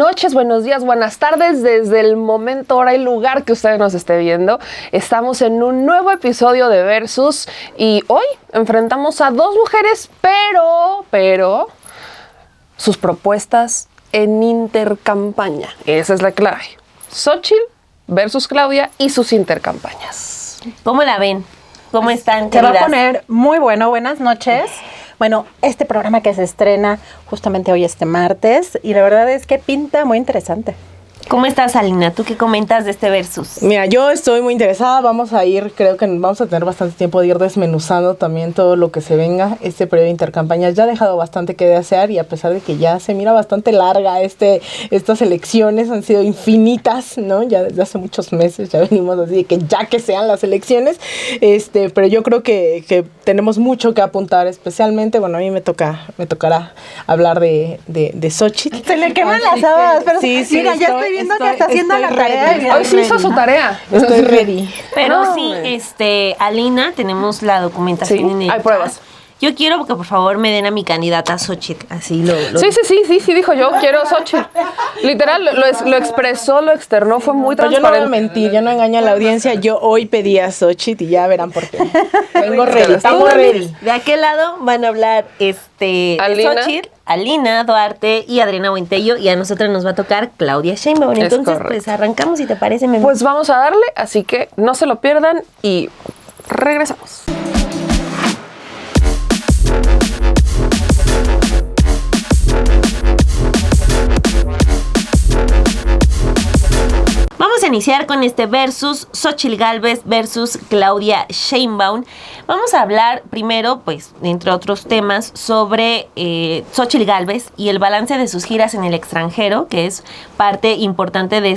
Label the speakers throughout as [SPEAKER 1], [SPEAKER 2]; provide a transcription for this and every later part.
[SPEAKER 1] noches, buenos días, buenas tardes, desde el momento, hora y lugar que usted nos esté viendo. Estamos en un nuevo episodio de Versus y hoy enfrentamos a dos mujeres, pero sus propuestas en intercampaña. Esa es la clave. Xóchitl versus Claudia y sus intercampañas.
[SPEAKER 2] ¿Cómo la ven? ¿Cómo están,
[SPEAKER 3] Se va
[SPEAKER 2] queridas?
[SPEAKER 3] a poner muy bueno. Buenas noches. Bueno, este programa que se estrena justamente hoy, este martes, y la verdad es que pinta muy interesante.
[SPEAKER 2] ¿Cómo estás, Alina? ¿Tú qué comentas de este Versus?
[SPEAKER 4] Mira, yo estoy muy interesada. Creo que vamos a tener bastante tiempo de ir desmenuzando también todo lo que se venga. Este periodo de intercampañas ya ha dejado bastante que desear y a pesar de que ya se mira bastante larga, estas elecciones han sido infinitas, ¿no? Ya desde hace muchos meses ya venimos así de que ya que sean las elecciones, pero yo creo que tenemos mucho que apuntar, especialmente, bueno, a mí me tocará hablar de Xóchitl.
[SPEAKER 3] Se le queman las habas, pero
[SPEAKER 4] sí,
[SPEAKER 3] mira, ya estoy viendo que está haciendo la tarea.
[SPEAKER 4] ready.
[SPEAKER 1] Hoy sí hizo su tarea.
[SPEAKER 4] Estoy ready.
[SPEAKER 2] Pero
[SPEAKER 1] No,
[SPEAKER 2] sí, Alina, tenemos la documentación
[SPEAKER 1] Sí,
[SPEAKER 2] inédita.
[SPEAKER 1] hay pruebas.
[SPEAKER 2] Yo quiero que por favor me den a mi candidata Xóchitl, así lo
[SPEAKER 1] Sí, dijo yo quiero Xóchitl. Literal, lo expresó, lo externó, fue muy
[SPEAKER 4] Pero yo no voy a
[SPEAKER 1] transparente.
[SPEAKER 4] mentir, yo no engaño a la audiencia. Yo hoy pedí a Xóchitl y ya verán por qué. Vengo ready, estamos ready.
[SPEAKER 2] De aquel lado van a hablar
[SPEAKER 1] Alina.
[SPEAKER 2] Xóchitl, Alina Duarte y Adriana Buentello, y a nosotras nos va a tocar Claudia Sheinbaum.
[SPEAKER 1] Es
[SPEAKER 2] Entonces,
[SPEAKER 1] correcto.
[SPEAKER 2] pues arrancamos, si te parece, Memi.
[SPEAKER 1] Pues vamos a darle, así que no se lo pierdan y regresamos.
[SPEAKER 2] Vamos a iniciar con este versus Xóchitl Gálvez versus Claudia Sheinbaum. Vamos a hablar primero, pues, entre otros temas, sobre Xóchitl Gálvez y el balance de sus giras en el extranjero, que es parte importante de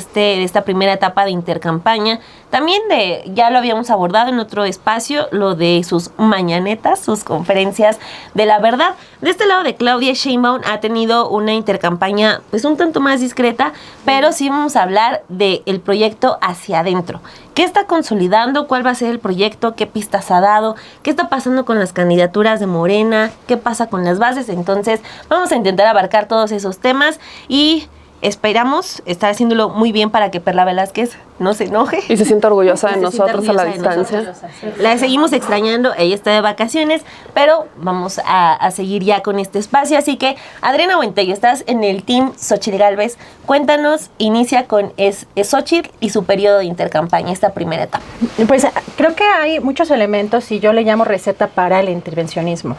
[SPEAKER 2] esta primera etapa de intercampaña. También ya lo habíamos abordado en otro espacio, lo de sus mañanetas, sus conferencias de la verdad. De este lado de Claudia Sheinbaum ha tenido una intercampaña pues un tanto más discreta, pero sí vamos a hablar del proyecto hacia adentro. ¿Qué está consolidando? ¿Cuál va a ser el proyecto? ¿Qué pistas ha dado? ¿Qué está pasando con las candidaturas de Morena? ¿Qué pasa con las bases? Entonces vamos a intentar abarcar todos esos temas y esperamos estar haciéndolo muy bien para que Perla Velázquez no se enoje.
[SPEAKER 1] Y se siente orgullosa de
[SPEAKER 2] Se siente
[SPEAKER 1] nosotros a la
[SPEAKER 2] orgullosa de
[SPEAKER 1] distancia.
[SPEAKER 2] nosotros. La seguimos extrañando, ella está de vacaciones, pero vamos a seguir ya con este espacio. Así que, Adriana Buentello, estás en el team Xóchitl Gálvez. Cuéntanos, inicia con Xóchitl y su periodo de intercampaña, esta primera etapa.
[SPEAKER 3] Pues creo que hay muchos elementos y yo le llamo receta para el intervencionismo.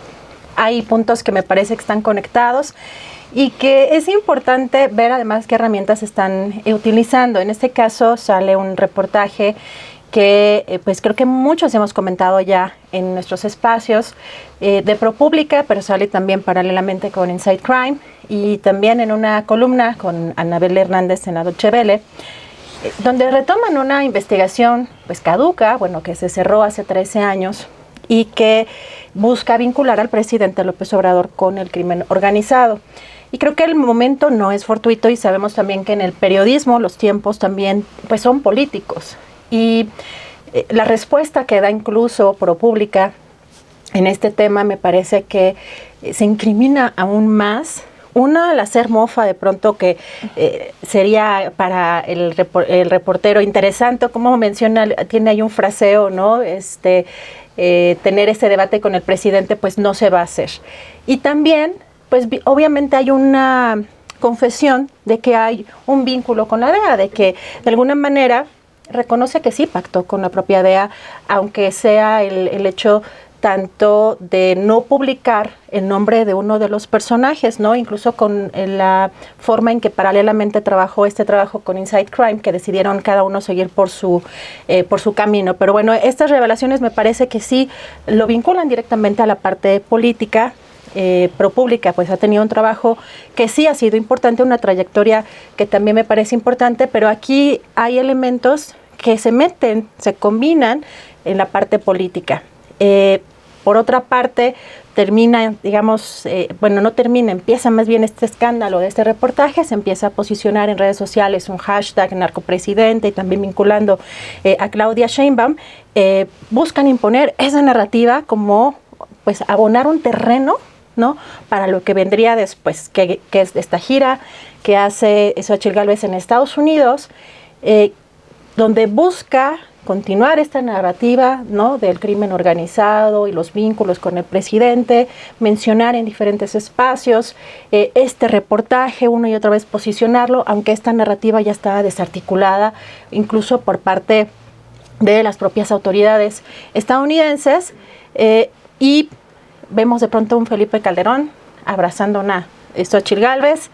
[SPEAKER 3] Hay puntos que me parece que están conectados y que es importante ver además qué herramientas están utilizando. En este caso sale un reportaje que pues creo que muchos hemos comentado ya en nuestros espacios de ProPublica, pero sale también paralelamente con Inside Crime y también en una columna con Anabel Hernández en la Deutsche Welle, donde retoman una investigación pues caduca, bueno, que se cerró hace 13 años y que busca vincular al presidente López Obrador con el crimen organizado. Y creo que el momento no es fortuito y sabemos también que en el periodismo los tiempos también pues son políticos. Y la respuesta que da incluso ProPublica en este tema me parece que se incrimina aún más. Una, al hacer mofa de pronto que sería para el reportero interesante, como menciona, tiene ahí un fraseo, ¿no? Tener ese debate con el presidente pues no se va a hacer. Y también pues obviamente hay una confesión de que hay un vínculo con la DEA, de que de alguna manera reconoce que sí pactó con la propia DEA, aunque sea el hecho tanto de no publicar el nombre de uno de los personajes, ¿no? Incluso con la forma en que paralelamente trabajó este trabajo con Inside Crime, que decidieron cada uno seguir por su camino. Pero bueno, estas revelaciones me parece que sí lo vinculan directamente a la parte política. ProPublica pues ha tenido un trabajo que sí ha sido importante, una trayectoria que también me parece importante, pero aquí hay elementos que se meten, se combinan en la parte política. Por otra parte, termina, digamos, empieza más bien este escándalo de este reportaje, se empieza a posicionar en redes sociales un hashtag narcopresidente y también vinculando a Claudia Sheinbaum, buscan imponer esa narrativa como pues abonar un terreno, ¿no?, para lo que vendría después, que es esta gira, que hace Xóchitl Gálvez en Estados Unidos, donde busca continuar esta narrativa, ¿no?, del crimen organizado y los vínculos con el presidente, mencionar en diferentes espacios este reportaje, una y otra vez posicionarlo, aunque esta narrativa ya está desarticulada, incluso por parte de las propias autoridades estadounidenses, y vemos de pronto un Felipe Calderón abrazando a Xóchitl Gálvez,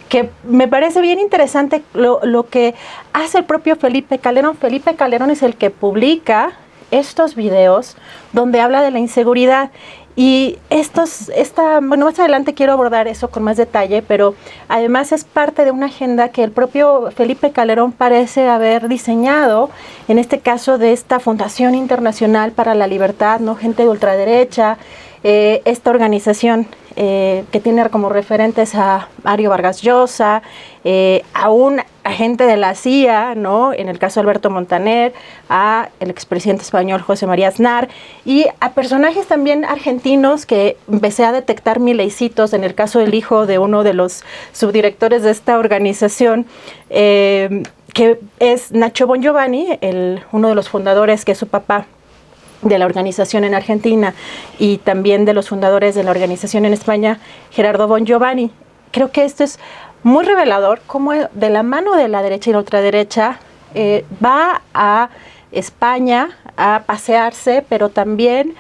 [SPEAKER 3] que me parece bien interesante lo que hace el propio Felipe Calderón. Felipe Calderón es el que publica estos videos donde habla de la inseguridad. Y bueno, más adelante quiero abordar eso con más detalle, pero además es parte de una agenda que el propio Felipe Calderón parece haber diseñado, en este caso de esta Fundación Internacional para la Libertad, ¿no?, gente de ultraderecha, esta organización que tiene como referentes a Mario Vargas Llosa, a un agente de la CIA, ¿no?, en el caso de Alberto Montaner, a el expresidente español José María Aznar, y a personajes también argentinos que empecé a detectar mileycitos, en el caso del hijo de uno de los subdirectores de esta organización, que es Nacho Bon Giovanni, uno de los fundadores, que es su papá, de la organización en Argentina, y también de los fundadores de la organización en España, Gerardo Bon Giovanni. Creo que esto es muy revelador, cómo de la mano de la derecha y la ultraderecha va a España a pasearse, pero también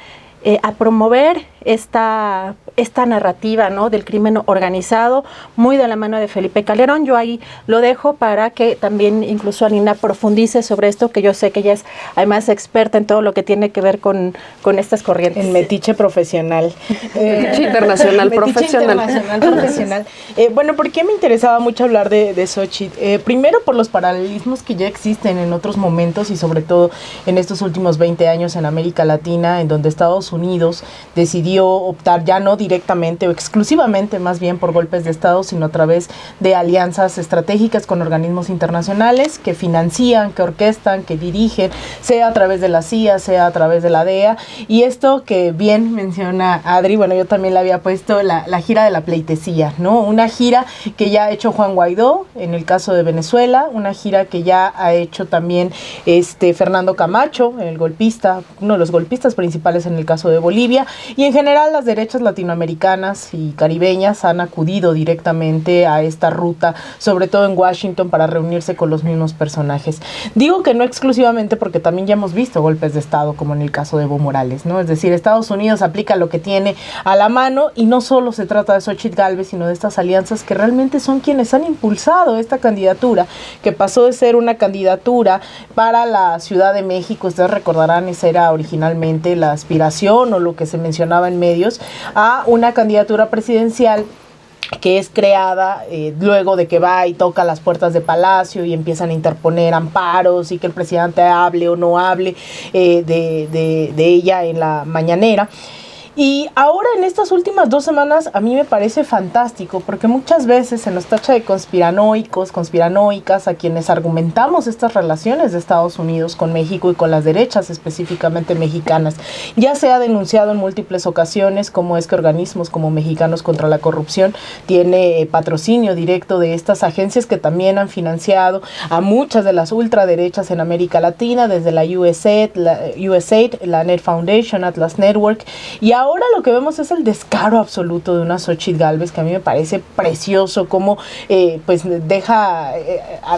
[SPEAKER 3] a promover esta narrativa, ¿no?, del crimen organizado, muy de la mano de Felipe Calderón. Yo ahí lo dejo para que también incluso Alina profundice sobre esto, que yo sé que ella es además experta en todo lo que tiene que ver con estas corrientes.
[SPEAKER 4] En metiche profesional.
[SPEAKER 1] Metiche internacional profesional.
[SPEAKER 4] Bueno, ¿por qué me interesaba mucho hablar de Xóchitl? Primero, por los paralelismos que ya existen en otros momentos y sobre todo en estos últimos 20 años en América Latina, en donde Estados Unidos decidió optar ya no directamente o exclusivamente más bien por golpes de Estado, sino a través de alianzas estratégicas con organismos internacionales que financian, que orquestan, que dirigen, sea a través de la CIA, sea a través de la DEA. Y esto que bien menciona Adri, bueno, yo también le había puesto la gira de la pleitesía, ¿no? Una gira que ya ha hecho Juan Guaidó en el caso de Venezuela, una gira que ya ha hecho también Fernando Camacho, el golpista, uno de los golpistas principales en el caso de Bolivia, y en general las derechas latinoamericanas y caribeñas han acudido directamente a esta ruta, sobre todo en Washington, para reunirse con los mismos personajes. Digo que no exclusivamente porque también ya hemos visto golpes de Estado, como en el caso de Evo Morales, ¿no? Es decir, Estados Unidos aplica lo que tiene a la mano, y no solo se trata de Xóchitl Gálvez, sino de estas alianzas que realmente son quienes han impulsado esta candidatura, que pasó de ser una candidatura para la Ciudad de México. Ustedes recordarán, esa era originalmente la aspiración o lo que se mencionaba en medios, a una candidatura presidencial que es creada luego de que va y toca las puertas de Palacio y empiezan a interponer amparos y que el presidente hable o no hable de ella en la mañanera. Y ahora en estas últimas 2 semanas a mí me parece fantástico, porque muchas veces se nos tacha de conspiranoicos, conspiranoicas, a quienes argumentamos estas relaciones de Estados Unidos con México y con las derechas específicamente mexicanas. Ya se ha denunciado en múltiples ocasiones cómo es que organismos como Mexicanos contra la Corrupción tiene patrocinio directo de estas agencias que también han financiado a muchas de las ultraderechas en América Latina, desde la USAID, la Net Foundation, Atlas Network, y ahora lo que vemos es el descaro absoluto de una Xóchitl Gálvez, que a mí me parece precioso, como pues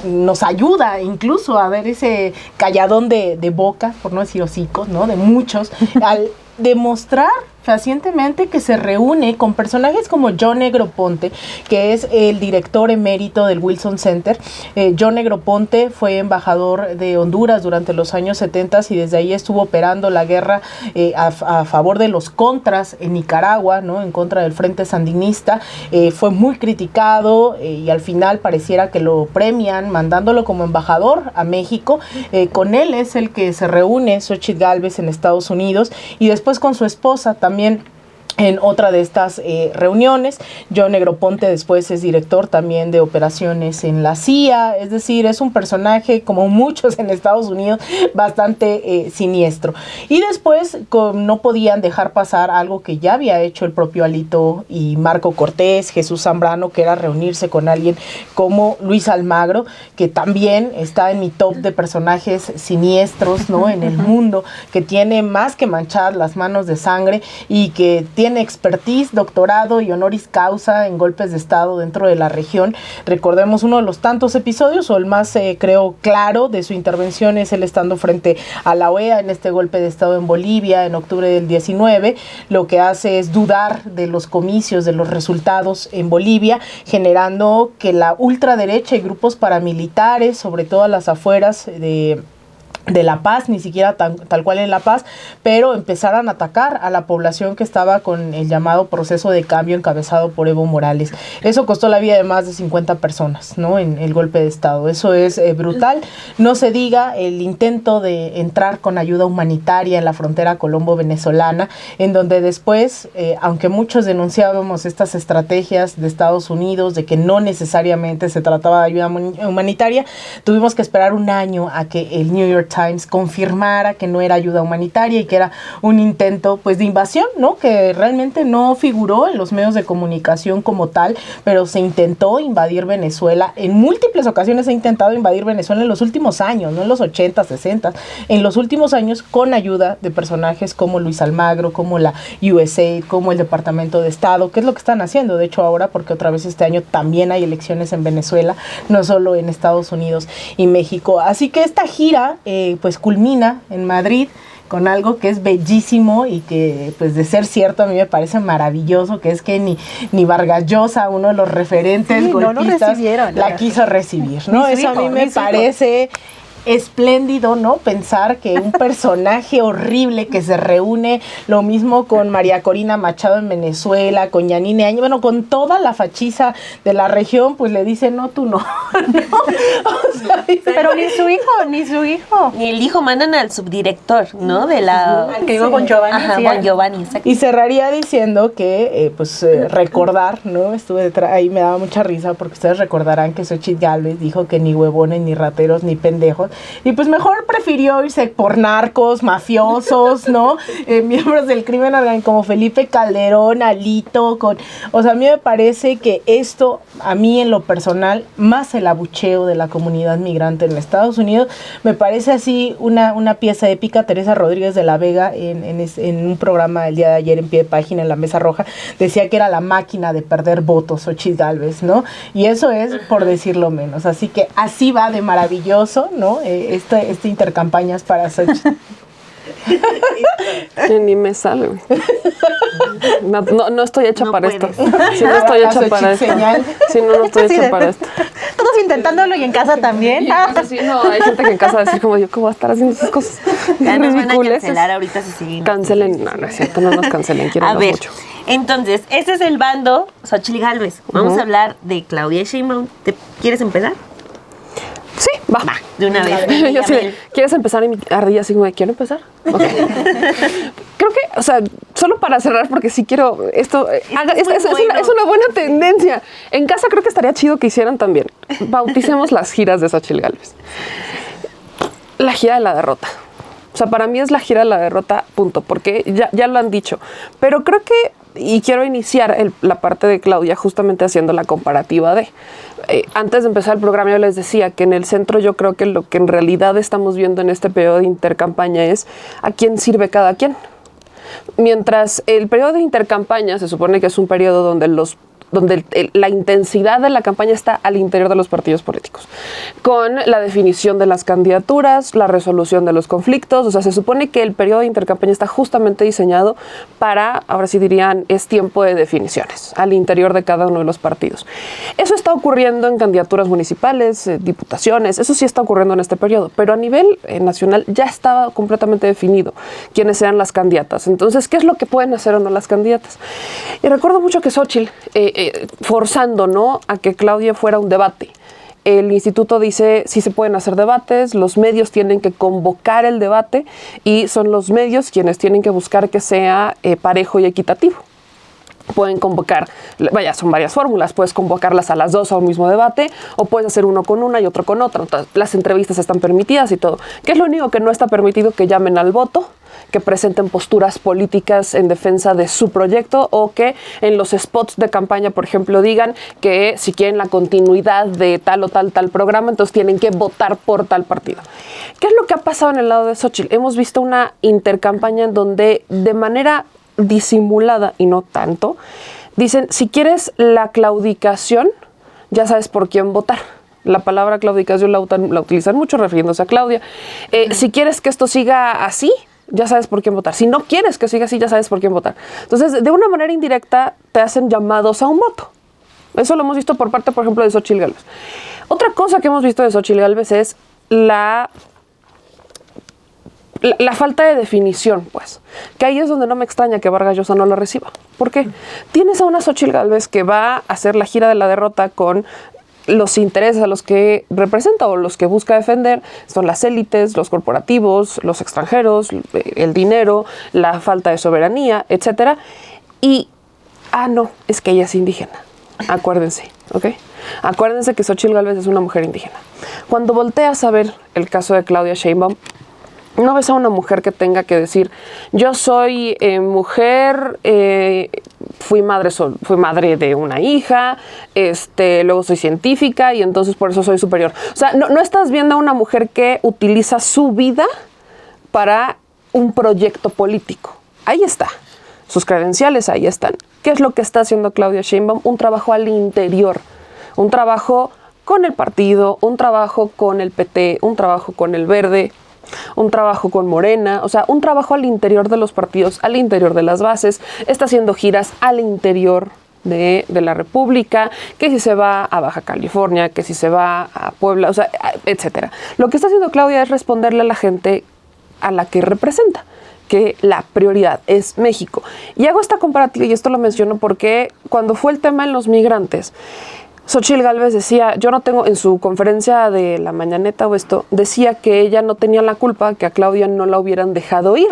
[SPEAKER 4] nos ayuda incluso a ver ese calladón de boca, por no decir hocicos, ¿no?, de muchos, al demostrar fehacientemente que se reúne con personajes como John Negroponte, que es el director emérito del Wilson Center. John Negroponte fue embajador de Honduras durante los años 70 y desde ahí estuvo operando la guerra a favor de los contras en Nicaragua, ¿no?, en contra del Frente Sandinista. Fue muy criticado y al final pareciera que lo premian mandándolo como embajador a México. Con él es el que se reúne Xóchitl Gálvez en Estados Unidos, y después con su esposa también en otra de estas reuniones. John Negroponte después es director también de operaciones en la CIA, es decir, es un personaje, como muchos en Estados Unidos, bastante siniestro. Y después no podían dejar pasar algo que ya había hecho el propio Alito y Marco Cortés, Jesús Zambrano, que era reunirse con alguien como Luis Almagro, que también está en mi top de personajes siniestros, ¿no?, en el mundo, que tiene más que manchar las manos de sangre y que tiene expertise, doctorado y honoris causa en golpes de Estado dentro de la región. Recordemos uno de los tantos episodios, o el más creo claro de su intervención, es él estando frente a la OEA en este golpe de Estado en Bolivia en octubre del 19. Lo que hace es dudar de los comicios, de los resultados en Bolivia, generando que la ultraderecha y grupos paramilitares, sobre todo a las afueras de La Paz, ni siquiera tal cual en La Paz, pero empezaran a atacar a la población que estaba con el llamado proceso de cambio encabezado por Evo Morales. Eso costó la vida de más de 50 personas, ¿no?, en el golpe de Estado. Eso es brutal. No se diga el intento de entrar con ayuda humanitaria en la frontera colombo-venezolana, en donde después, aunque muchos denunciábamos estas estrategias de Estados Unidos, de que no necesariamente se trataba de ayuda humanitaria, tuvimos que esperar un año a que el New York Times confirmara que no era ayuda humanitaria y que era un intento, pues, de invasión, ¿no?, que realmente no figuró en los medios de comunicación como tal, pero se intentó invadir Venezuela. En múltiples ocasiones se ha intentado invadir Venezuela en los últimos años, no en los 80, 60, en los últimos años, con ayuda de personajes como Luis Almagro, como la USAID, como el Departamento de Estado, que es lo que están haciendo, de hecho, ahora, porque otra vez este año también hay elecciones en Venezuela, no solo en Estados Unidos y México. Así que esta gira pues culmina en Madrid con algo que es bellísimo y que, pues, de ser cierto, a mí me parece maravilloso, que es que ni Vargas Llosa, uno de los referentes golpistas, la quiso recibir, ¿no? Eso a mí me parece espléndido, ¿no? Pensar que un personaje horrible que se reúne, lo mismo con María Corina Machado en Venezuela, con Yanine Áñez, bueno, con toda la fachiza de la región, pues le dice, no, tú no. ¿No? O sea,
[SPEAKER 3] pero ni su hijo.
[SPEAKER 2] Ni el hijo, mandan al subdirector, ¿no? De la...
[SPEAKER 3] Que iba con Giovanni.
[SPEAKER 2] Ajá,
[SPEAKER 3] sí,
[SPEAKER 2] con Giovanni, exacto.
[SPEAKER 4] Y cerraría diciendo que, recordar, ¿no? Estuve ahí, me daba mucha risa, porque ustedes recordarán que Xochitl Gálvez dijo que ni huevones, ni rateros, ni pendejos, y pues mejor prefirió irse por narcos, mafiosos, ¿no? Miembros del crimen organizado como Felipe Calderón, Alito, o sea, a mí me parece que esto, a mí en lo personal, más el abucheo de la comunidad migrante en Estados Unidos, me parece así una pieza épica. Teresa Rodríguez de la Vega, en un programa el día de ayer en Pie de Página, en La Mesa Roja, decía que era la máquina de perder votos, Xochitl Gálvez, ¿no? Y eso es por decirlo menos. Así que así va de maravilloso, ¿no? Este intercampañas para Xochitl.
[SPEAKER 1] Ni me sale. No estoy hecha
[SPEAKER 2] No
[SPEAKER 1] para
[SPEAKER 2] puedes.
[SPEAKER 1] esto. Si no estoy hecha
[SPEAKER 4] Xochitl
[SPEAKER 1] para esto.
[SPEAKER 4] señal.
[SPEAKER 1] Si no estoy hecha para esto.
[SPEAKER 3] Todos intentándolo y en casa también.
[SPEAKER 1] Sí, no, hay gente que en casa va a decir como yo, ¿cómo va a estar haciendo esas cosas
[SPEAKER 2] Ya nos van a
[SPEAKER 1] ridículas?
[SPEAKER 2] cancelar ahorita si siguen.
[SPEAKER 1] Cancelen, no es cierto, no nos cancelen, quiero
[SPEAKER 2] A ver,
[SPEAKER 1] mucho.
[SPEAKER 2] entonces, este es el bando Xochitl Gálvez. Vamos a hablar de Claudia Sheinbaum. ¿Quieres empezar?
[SPEAKER 1] Sí, va.
[SPEAKER 2] De una vez.
[SPEAKER 1] Yo sí, ¿quieres empezar? Y mi ardilla así como de, ¿quiero empezar? Okay. Creo que, o sea, solo para cerrar, porque sí quiero esto, es una buena tendencia. En casa creo que estaría chido que hicieran también. Bauticemos las giras de Xochitl Gálvez. La gira de la derrota. O sea, para mí es la gira de la derrota, punto, porque ya lo han dicho. Pero creo que, y quiero iniciar la parte de Claudia justamente haciendo la comparativa de... antes de empezar el programa yo les decía que en el centro yo creo que lo que en realidad estamos viendo en este periodo de intercampaña es a quién sirve cada quien. Mientras el periodo de intercampaña se supone que es un periodo donde la intensidad de la campaña está al interior de los partidos políticos, con la definición de las candidaturas, la resolución de los conflictos. O sea, se supone que el periodo de intercampaña está justamente diseñado para, ahora sí dirían, es tiempo de definiciones al interior de cada uno de los partidos. Eso está ocurriendo en candidaturas municipales, diputaciones, eso sí está ocurriendo en este periodo, pero a nivel nacional ya estaba completamente definido quiénes eran las candidatas. Entonces, ¿qué es lo que pueden hacer o no las candidatas? Y recuerdo mucho que Xochitl, forzando, ¿no?, a que Claudia fuera un debate. El instituto dice sí se pueden hacer debates, los medios tienen que convocar el debate y son los medios quienes tienen que buscar que sea parejo y equitativo. pueden convocar, vaya, son varias fórmulas, puedes convocarlas a las dos a un mismo debate o puedes hacer uno con una y otro con otra. Entonces, las entrevistas están permitidas y todo. ¿Qué es lo único que no está permitido? Que llamen al voto, que presenten posturas políticas en defensa de su proyecto o que en los spots de campaña, por ejemplo, digan que si quieren la continuidad de tal o tal programa, entonces tienen que votar por tal partido. ¿Qué es lo que ha pasado en el lado de Xóchitl? Hemos visto una intercampaña en donde de manera disimulada y no tanto, dicen, si quieres la claudicación, ya sabes por quién votar. La palabra claudicación la utilizan mucho refiriéndose a Claudia. Si quieres que esto siga así, ya sabes por quién votar. Si no quieres que siga así, ya sabes por quién votar. Entonces, de una manera indirecta, te hacen llamados a un voto. Eso lo hemos visto por parte, por ejemplo, de Xóchitl Gálvez. Otra cosa que hemos visto de Xóchitl Gálvez es la falta de definición, pues. Que ahí es donde no me extraña que Vargas Llosa no lo reciba. ¿Por qué? Tienes a una Xóchitl Gálvez que va a hacer la gira de la derrota con los intereses a los que representa o los que busca defender. Son las élites, los corporativos, los extranjeros, el dinero, la falta de soberanía, etcétera. Y, no, es que ella es indígena. Acuérdense, ¿ok? Acuérdense que Xóchitl Gálvez es una mujer indígena. Cuando volteas a ver el caso de Claudia Sheinbaum, no ves a una mujer que tenga que decir, yo soy mujer, fui madre de una hija, luego soy científica y entonces por eso soy superior. O sea, no estás viendo a una mujer que utiliza su vida para un proyecto político. Ahí está. Sus credenciales ahí están. ¿Qué es lo que está haciendo Claudia Sheinbaum? Un trabajo al interior, un trabajo con el partido, un trabajo con el PT, un trabajo con el Verde, un trabajo con Morena, o sea, un trabajo al interior de los partidos, al interior de las bases, está haciendo giras al interior de la República, que si se va a Baja California, que si se va a Puebla, o sea, etcétera. Lo que está haciendo Claudia es responderle a la gente a la que representa, que la prioridad es México. Y hago esta comparativa, y esto lo menciono porque cuando fue el tema en los migrantes, Xóchitl Gálvez decía, yo no tengo, en su conferencia de la mañaneta o esto, decía que ella no tenía la culpa, que a Claudia no la hubieran dejado ir.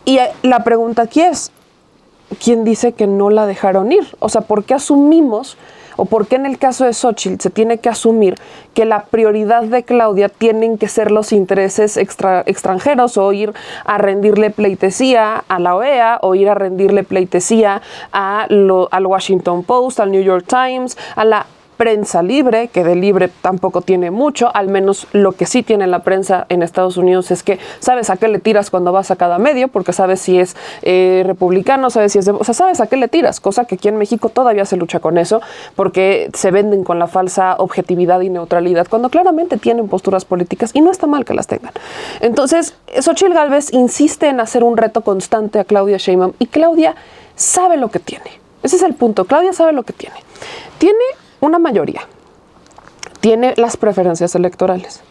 [SPEAKER 1] Y la pregunta aquí es, ¿quién dice que no la dejaron ir? O sea, ¿por qué asumimos, o por qué en el caso de Xóchitl se tiene que asumir que la prioridad de Claudia tienen que ser los intereses extranjeros o ir a rendirle pleitesía a la OEA o ir a rendirle pleitesía al Washington Post, al New York Times, a la prensa libre, que de libre tampoco tiene mucho, al menos lo que sí tiene la prensa en Estados Unidos es que sabes a qué le tiras cuando vas a cada medio, porque sabes si es republicano, sabes si es o sea, sabes a qué le tiras, cosa que aquí en México todavía se lucha con eso, porque se venden con la falsa objetividad y neutralidad, cuando claramente tienen posturas políticas y no está mal que las tengan. Entonces, Xóchitl Gálvez insiste en hacer un reto constante a Claudia Sheinbaum y Claudia sabe lo que tiene. Ese es el punto, Claudia sabe lo que tiene. Tiene una mayoría, tiene las preferencias electorales.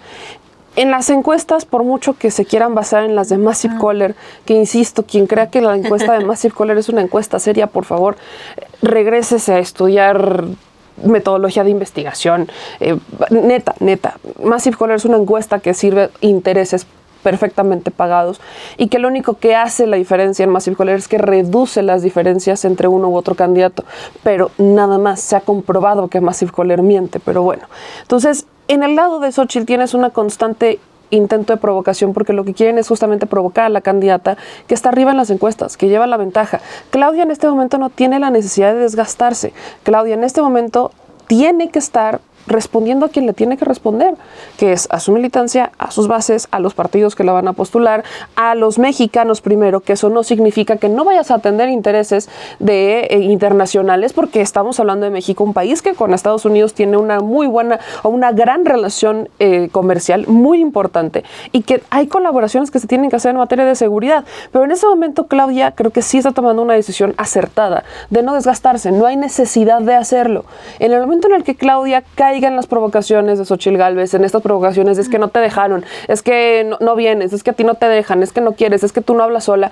[SPEAKER 1] En las encuestas, por mucho que se quieran basar en las de Massive Caller, que insisto, quien crea que la encuesta de Massive Caller es una encuesta seria, por favor, regrésese a estudiar metodología de investigación. Neta, Massive Caller es una encuesta que sirve intereses perfectamente pagados y que lo único que hace la diferencia en Massive Caller es que reduce las diferencias entre uno u otro candidato, pero nada más. Se ha comprobado que Massive Caller miente, pero bueno. Entonces, en el lado de Xóchitl tienes una constante intento de provocación, porque lo que quieren es justamente provocar a la candidata que está arriba en las encuestas, que lleva la ventaja. Claudia en este momento no tiene la necesidad de desgastarse. Claudia en este momento tiene que estar respondiendo a quien le tiene que responder, que es a su militancia, a sus bases, a los partidos que la van a postular, a los mexicanos primero, que eso no significa que no vayas a atender intereses internacionales, porque estamos hablando de México, un país que con Estados Unidos tiene una muy buena o una gran relación comercial muy importante y que hay colaboraciones que se tienen que hacer en materia de seguridad. Pero en ese momento Claudia creo que sí está tomando una decisión acertada de no desgastarse, no hay necesidad de hacerlo. En el momento en el que Claudia cae en las provocaciones de Xóchitl Gálvez, en estas provocaciones, es que no te dejaron, es que no vienes, es que a ti no te dejan, es que no quieres, es que tú no hablas sola.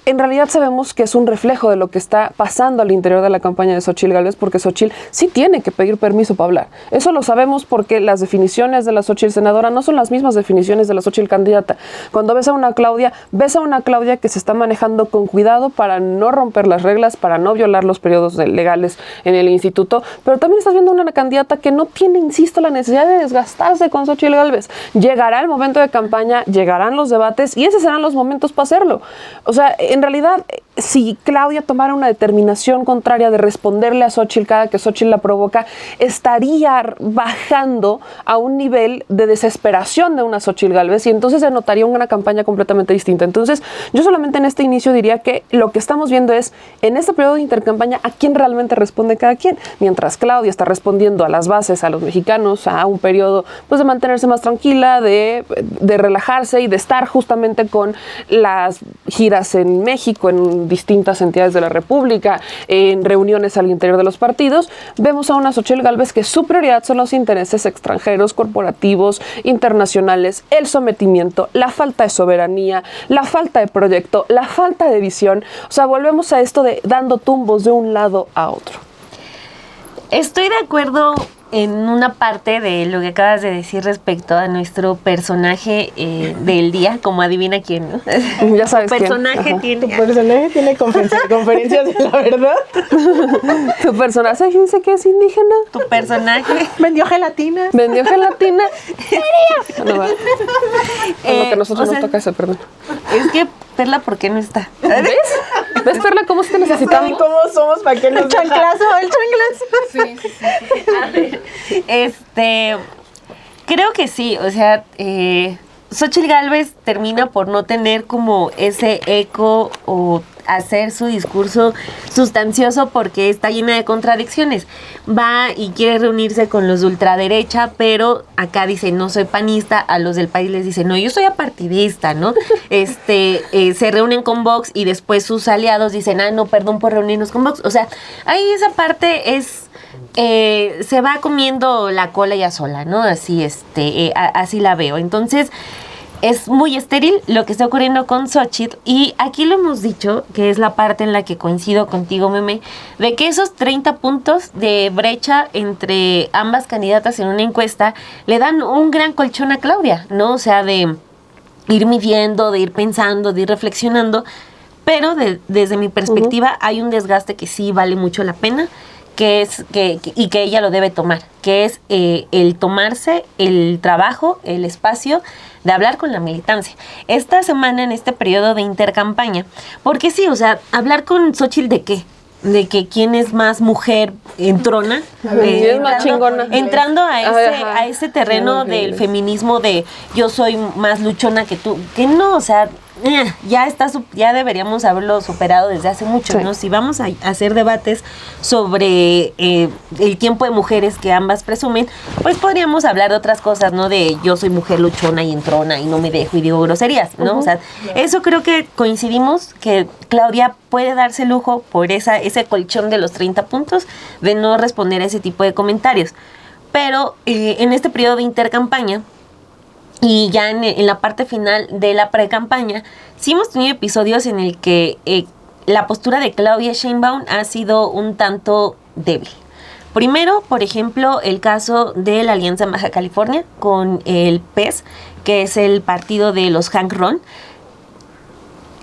[SPEAKER 1] en realidad sabemos que es un reflejo de lo que está pasando al interior de la campaña de Xóchitl Gálvez, porque Xóchitl sí tiene que pedir permiso para hablar. Eso lo sabemos porque las definiciones de la Xóchitl senadora no son las mismas definiciones de la Xóchitl candidata. Cuando ves a una Claudia que se está manejando con cuidado para no romper las reglas, para no violar los periodos legales en el instituto, pero también estás viendo una candidata que no tiene, insisto, la necesidad de desgastarse con Xóchitl Gálvez. Llegará el momento de campaña, llegarán los debates y esos serán los momentos para hacerlo. O sea, en realidad, si Claudia tomara una determinación contraria de responderle a Xóchitl cada que Xóchitl la provoca, estaría bajando a un nivel de desesperación de una Xóchitl Gálvez y entonces se notaría una campaña completamente distinta. Entonces, yo solamente en este inicio diría que lo que estamos viendo es, en este periodo de intercampaña, a quién realmente responde cada quien. Mientras Claudia está respondiendo a las bases, a los mexicanos, a un periodo pues de mantenerse más tranquila, de relajarse y de estar justamente con las giras en México, en distintas entidades de la República, en reuniones al interior de los partidos, vemos a una Xóchitl Gálvez que su prioridad son los intereses extranjeros, corporativos, internacionales, el sometimiento, la falta de soberanía, la falta de proyecto, la falta de visión. O sea, volvemos a esto de dando tumbos de un lado a otro.
[SPEAKER 2] Estoy de acuerdo en una parte de lo que acabas de decir respecto a nuestro personaje del día, como adivina quién, ¿no?
[SPEAKER 1] Ya sabes
[SPEAKER 2] tu personaje
[SPEAKER 1] quién.
[SPEAKER 2] tiene...
[SPEAKER 4] Tu personaje tiene conferencias de la verdad.
[SPEAKER 1] Tu personaje dice que es indígena.
[SPEAKER 2] Tu personaje...
[SPEAKER 3] Vendió gelatina.
[SPEAKER 1] Vendió gelatina. No, va. Lo que nosotros nos toca eso, perdón.
[SPEAKER 2] Es que Perla, ¿por qué no está?
[SPEAKER 1] ¿Ves? ¿Ves, Perla, cómo te
[SPEAKER 4] ¿Saben
[SPEAKER 1] necesitamos?
[SPEAKER 4] cómo somos? ¿Para qué nos
[SPEAKER 3] El chanclazo, el chanclazo.
[SPEAKER 2] A ver, creo que sí, o sea, Xóchitl Gálvez termina por no tener como ese eco o hacer su discurso sustancioso porque está llena de contradicciones. Va y quiere reunirse con los de ultraderecha, pero acá dice, no soy panista, a los del país les dice, no, yo soy apartidista, ¿no? Se reúnen con Vox y después sus aliados dicen, no, perdón por reunirnos con Vox. O sea, ahí esa parte es... se va comiendo la cola ya sola, ¿no? Así, así la veo. Entonces, es muy estéril lo que está ocurriendo con Xóchitl y aquí lo hemos dicho, que es la parte en la que coincido contigo, Meme, de que esos 30 puntos de brecha entre ambas candidatas en una encuesta le dan un gran colchón a Claudia, ¿no? O sea, de ir midiendo, de ir pensando, de ir reflexionando, pero desde mi perspectiva hay un desgaste que sí vale mucho la pena, que ella lo debe tomar, que es el tomarse el trabajo, el espacio de hablar con la militancia. Esta semana, en este periodo de intercampaña, porque sí, o sea, hablar con Xóchitl ¿de qué? De que quién es más mujer entrona,
[SPEAKER 1] es más chingona.
[SPEAKER 2] entrando a ese terreno
[SPEAKER 1] Ajá.
[SPEAKER 2] del feminismo de yo soy más luchona que tú, que no, o sea, ya deberíamos haberlo superado desde hace mucho,
[SPEAKER 1] Sí.
[SPEAKER 2] ¿no? Si vamos a hacer debates sobre el tiempo de mujeres que ambas presumen, pues podríamos hablar de otras cosas, ¿no? De yo soy mujer luchona y entrona y no me dejo y digo groserías, ¿no? O sea, eso creo que coincidimos que Claudia puede darse el lujo por ese colchón de los 30 puntos de no responder a ese tipo de comentarios. Pero en este periodo de intercampaña, y ya en la parte final de la pre-campaña, sí hemos tenido episodios en el que la postura de Claudia Sheinbaum ha sido un tanto débil. Primero, por ejemplo, el caso de la alianza en Baja California con el PES, que es el partido de los Hank Ron.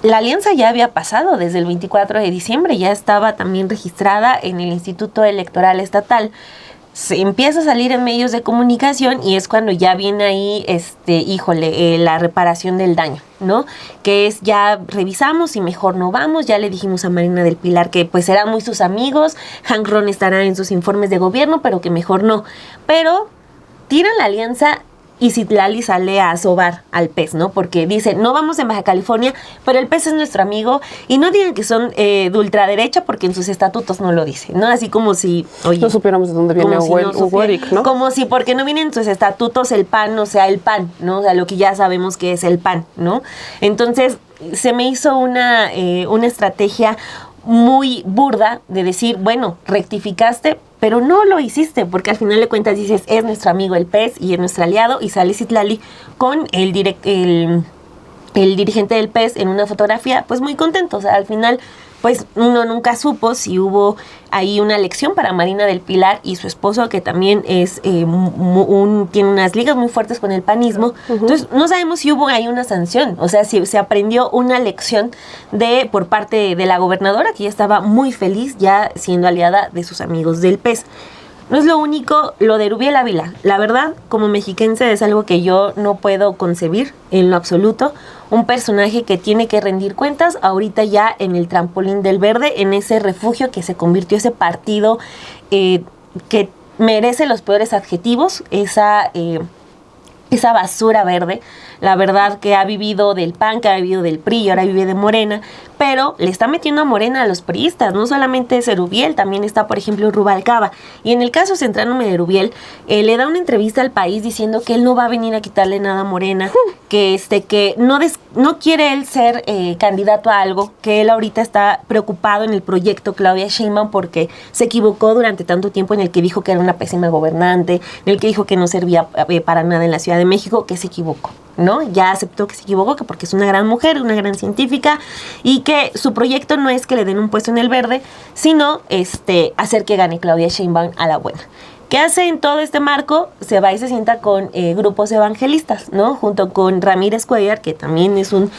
[SPEAKER 2] La alianza ya había pasado desde el 24 de diciembre, ya estaba también registrada en el Instituto Electoral Estatal. Se empieza a salir en medios de comunicación y es cuando ya viene ahí, la reparación del daño, ¿no? Que es ya revisamos y mejor no vamos, ya le dijimos a Marina del Pilar que pues serán muy sus amigos, Hank Ron estará en sus informes de gobierno, pero que mejor no. Pero tiran la alianza y Citlali sale a sobar al PES, ¿no? Porque dice, no vamos en Baja California, pero el PES es nuestro amigo y no digan que son de ultraderecha porque en sus estatutos no lo dice, ¿no? Así como si, oye...
[SPEAKER 1] No supiéramos de dónde viene Hugo Eric, ¿no?
[SPEAKER 2] Como si porque no vienen en sus estatutos el PAN no sea el PAN, ¿no? O sea, lo que ya sabemos que es el PAN, ¿no? Entonces, se me hizo una estrategia muy burda de decir, bueno, rectificaste, pero no lo hiciste, porque al final de cuentas dices, es nuestro amigo el PES y es nuestro aliado, y sale Citlali con el el dirigente del PES en una fotografía, pues muy contento. O sea, al final, pues uno nunca supo si hubo ahí una elección para Marina del Pilar y su esposo, que también es tiene unas ligas muy fuertes con el panismo. Entonces, no sabemos si hubo ahí una sanción, o sea, si se aprendió una lección por parte de la gobernadora, que ya estaba muy feliz ya siendo aliada de sus amigos del PES. No es lo único, lo de Erubiel Ávila. La verdad, como mexiquense, es algo que yo no puedo concebir en lo absoluto. Un personaje que tiene que rendir cuentas ahorita ya en el trampolín del verde, en ese refugio que se convirtió ese partido que merece los peores adjetivos, esa basura verde. La verdad que ha vivido del PAN, que ha vivido del PRI y ahora vive de Morena, pero le está metiendo a Morena a los priistas. No solamente es Erubiel, también está, por ejemplo, Rubalcaba. Y en el caso centrándome de Erubiel, le da una entrevista al País diciendo que él no va a venir a quitarle nada a Morena, que no quiere él ser candidato a algo, que él ahorita está preocupado en el proyecto Claudia Sheinbaum porque se equivocó durante tanto tiempo, en el que dijo que era una pésima gobernante, en el que dijo que no servía para nada en la Ciudad de México, que se equivocó, ¿no? Ya aceptó que se equivocó, que porque es una gran mujer, una gran científica, y que su proyecto no es que le den un puesto en el verde, sino hacer que gane Claudia Sheinbaum a la buena. ¿Qué hace en todo este marco? Se va y se sienta con grupos evangelistas, ¿no? Junto con Ramírez Cuellar, que también es un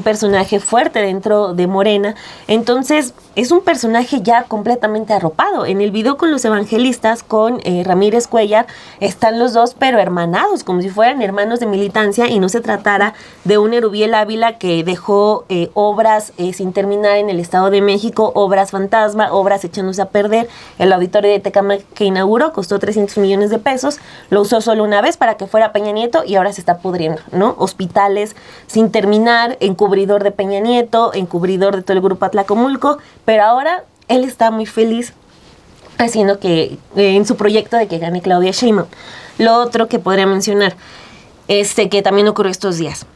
[SPEAKER 2] personaje fuerte dentro de Morena. Entonces, es un personaje ya completamente arropado. En el video con los evangelistas, con Ramírez Cuellar, están los dos, pero hermanados, como si fueran hermanos de militancia, y no se tratara de un Erubiel Ávila que dejó obras sin terminar en el Estado de México, obras fantasma, obras echándose a perder. El auditorio de Tecámac que inauguró costó 300 millones de pesos, lo usó solo una vez para que fuera Peña Nieto y ahora se está pudriendo, ¿no? Hospitales sin terminar, encubridor de Peña Nieto, encubridor de todo el grupo Atlacomulco, pero ahora él está muy feliz haciendo que en su proyecto de que gane Claudia Sheinbaum. Lo otro que podría mencionar, que también ocurrió estos días,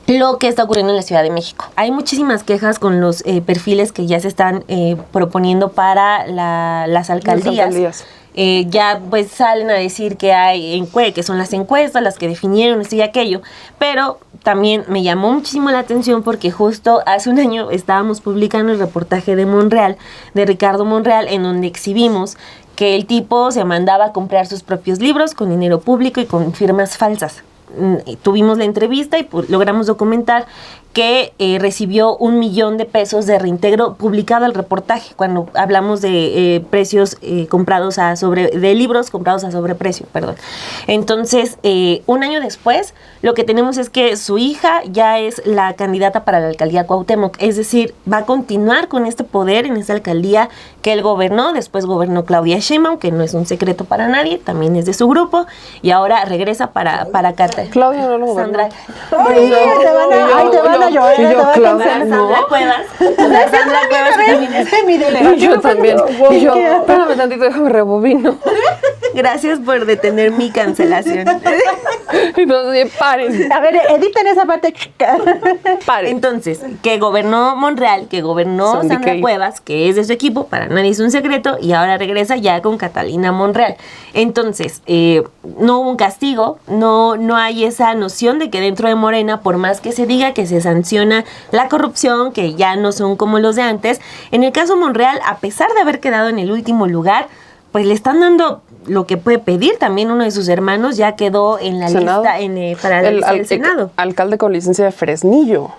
[SPEAKER 2] lo que está ocurriendo en la Ciudad de México. Hay muchísimas quejas con los perfiles que ya se están proponiendo para las alcaldías. Ya pues salen a decir que hay que son las encuestas las que definieron esto y aquello, pero también me llamó muchísimo la atención porque justo hace un año estábamos publicando el reportaje de Monreal, de Ricardo Monreal, en donde exhibimos que el tipo se mandaba a comprar sus propios libros con dinero público y con firmas falsas. Tuvimos la entrevista y logramos documentar que recibió 1 millón de pesos de reintegro publicado el reportaje, cuando hablamos de precios comprados de libros comprados a sobreprecio, perdón. Entonces, un año después, lo que tenemos es que su hija ya es la candidata para la alcaldía Cuauhtémoc, es decir, va a continuar con este poder en esta alcaldía que él gobernó. Después gobernó Claudia Sheinbaum, que no es un secreto para nadie, también es de su grupo, y ahora regresa para Cata.
[SPEAKER 1] Claudia no lo gobernó.
[SPEAKER 2] Sandra.
[SPEAKER 3] Te van a llorar.
[SPEAKER 1] Y yo, Claudia,
[SPEAKER 2] Sandra Cuevas. Sandra Cuevas también es
[SPEAKER 3] mi delegación.
[SPEAKER 1] Y yo también. Y yo, espérame tantito, déjame rebobino.
[SPEAKER 2] Gracias por detener mi cancelación.
[SPEAKER 1] Entonces, paren.
[SPEAKER 3] A ver, editen esa parte.
[SPEAKER 1] Paren.
[SPEAKER 2] Entonces, que gobernó Monreal, que gobernó
[SPEAKER 1] Sandy
[SPEAKER 2] Sandra
[SPEAKER 1] Kay.
[SPEAKER 2] Cuevas, que es de su equipo, para nadie es un secreto, y ahora regresa ya con Catalina Monreal. Entonces, no hubo un castigo, no hay esa noción de que dentro de Morena, por más que se diga que se sanciona la corrupción, que ya no son como los de antes, en el caso Monreal, a pesar de haber quedado en el último lugar, pues le están dando lo que puede pedir. También uno de sus hermanos ya quedó en la
[SPEAKER 1] Senado.
[SPEAKER 2] lista para la lista del Senado.
[SPEAKER 1] Alcalde con licencia de Fresnillo.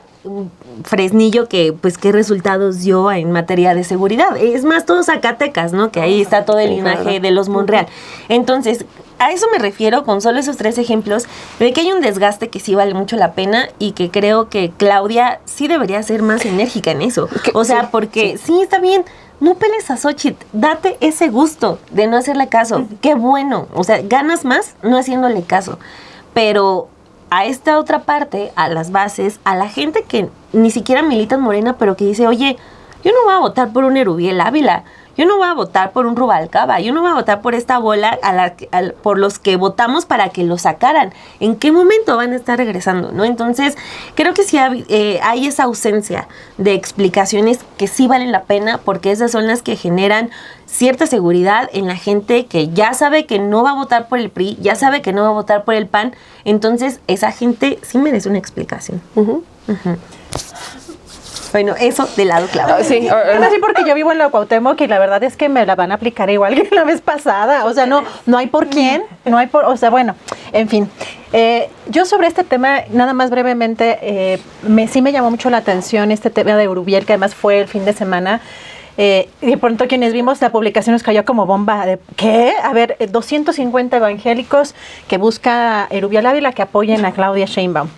[SPEAKER 2] Fresnillo, que pues qué resultados dio en materia de seguridad. Es más, todos Zacatecas, ¿no? Que ahí está todo el linaje de los Monreal. Entonces, a eso me refiero con solo esos 3 ejemplos, de que hay un desgaste que sí vale mucho la pena y que creo que Claudia sí debería ser más enérgica en eso. O sea, porque sí está bien, no peles a Xochitl, date ese gusto de no hacerle caso. Qué bueno, o sea, ganas más no haciéndole caso. Pero a esta otra parte, a las bases, a la gente que ni siquiera milita en Morena, pero que dice, oye, yo no voy a votar por un Erubiel Ávila, yo no voy a votar por un Rubalcaba, yo no voy a votar por esta bola por los que votamos para que lo sacaran. ¿En qué momento van a estar regresando, no? Entonces, creo que sí hay esa ausencia de explicaciones que sí valen la pena, porque esas son las que generan cierta seguridad en la gente que ya sabe que no va a votar por el PRI, ya sabe que no va a votar por el PAN. Entonces, esa gente sí merece una explicación. Bueno, eso del lado clave.
[SPEAKER 1] Sí,
[SPEAKER 3] Sí, porque yo vivo en la Cuauhtémoc y la verdad es que me la van a aplicar igual que la vez pasada. O sea, no hay por quién, o sea, bueno, en fin. Yo sobre este tema, nada más brevemente, sí me llamó mucho la atención este tema de Erubiel, que además fue el fin de semana. Y de pronto quienes vimos la publicación nos cayó como bomba de ¿qué? A ver, 250 evangélicos que busca Erubiel Ávila que apoyen a Claudia Sheinbaum.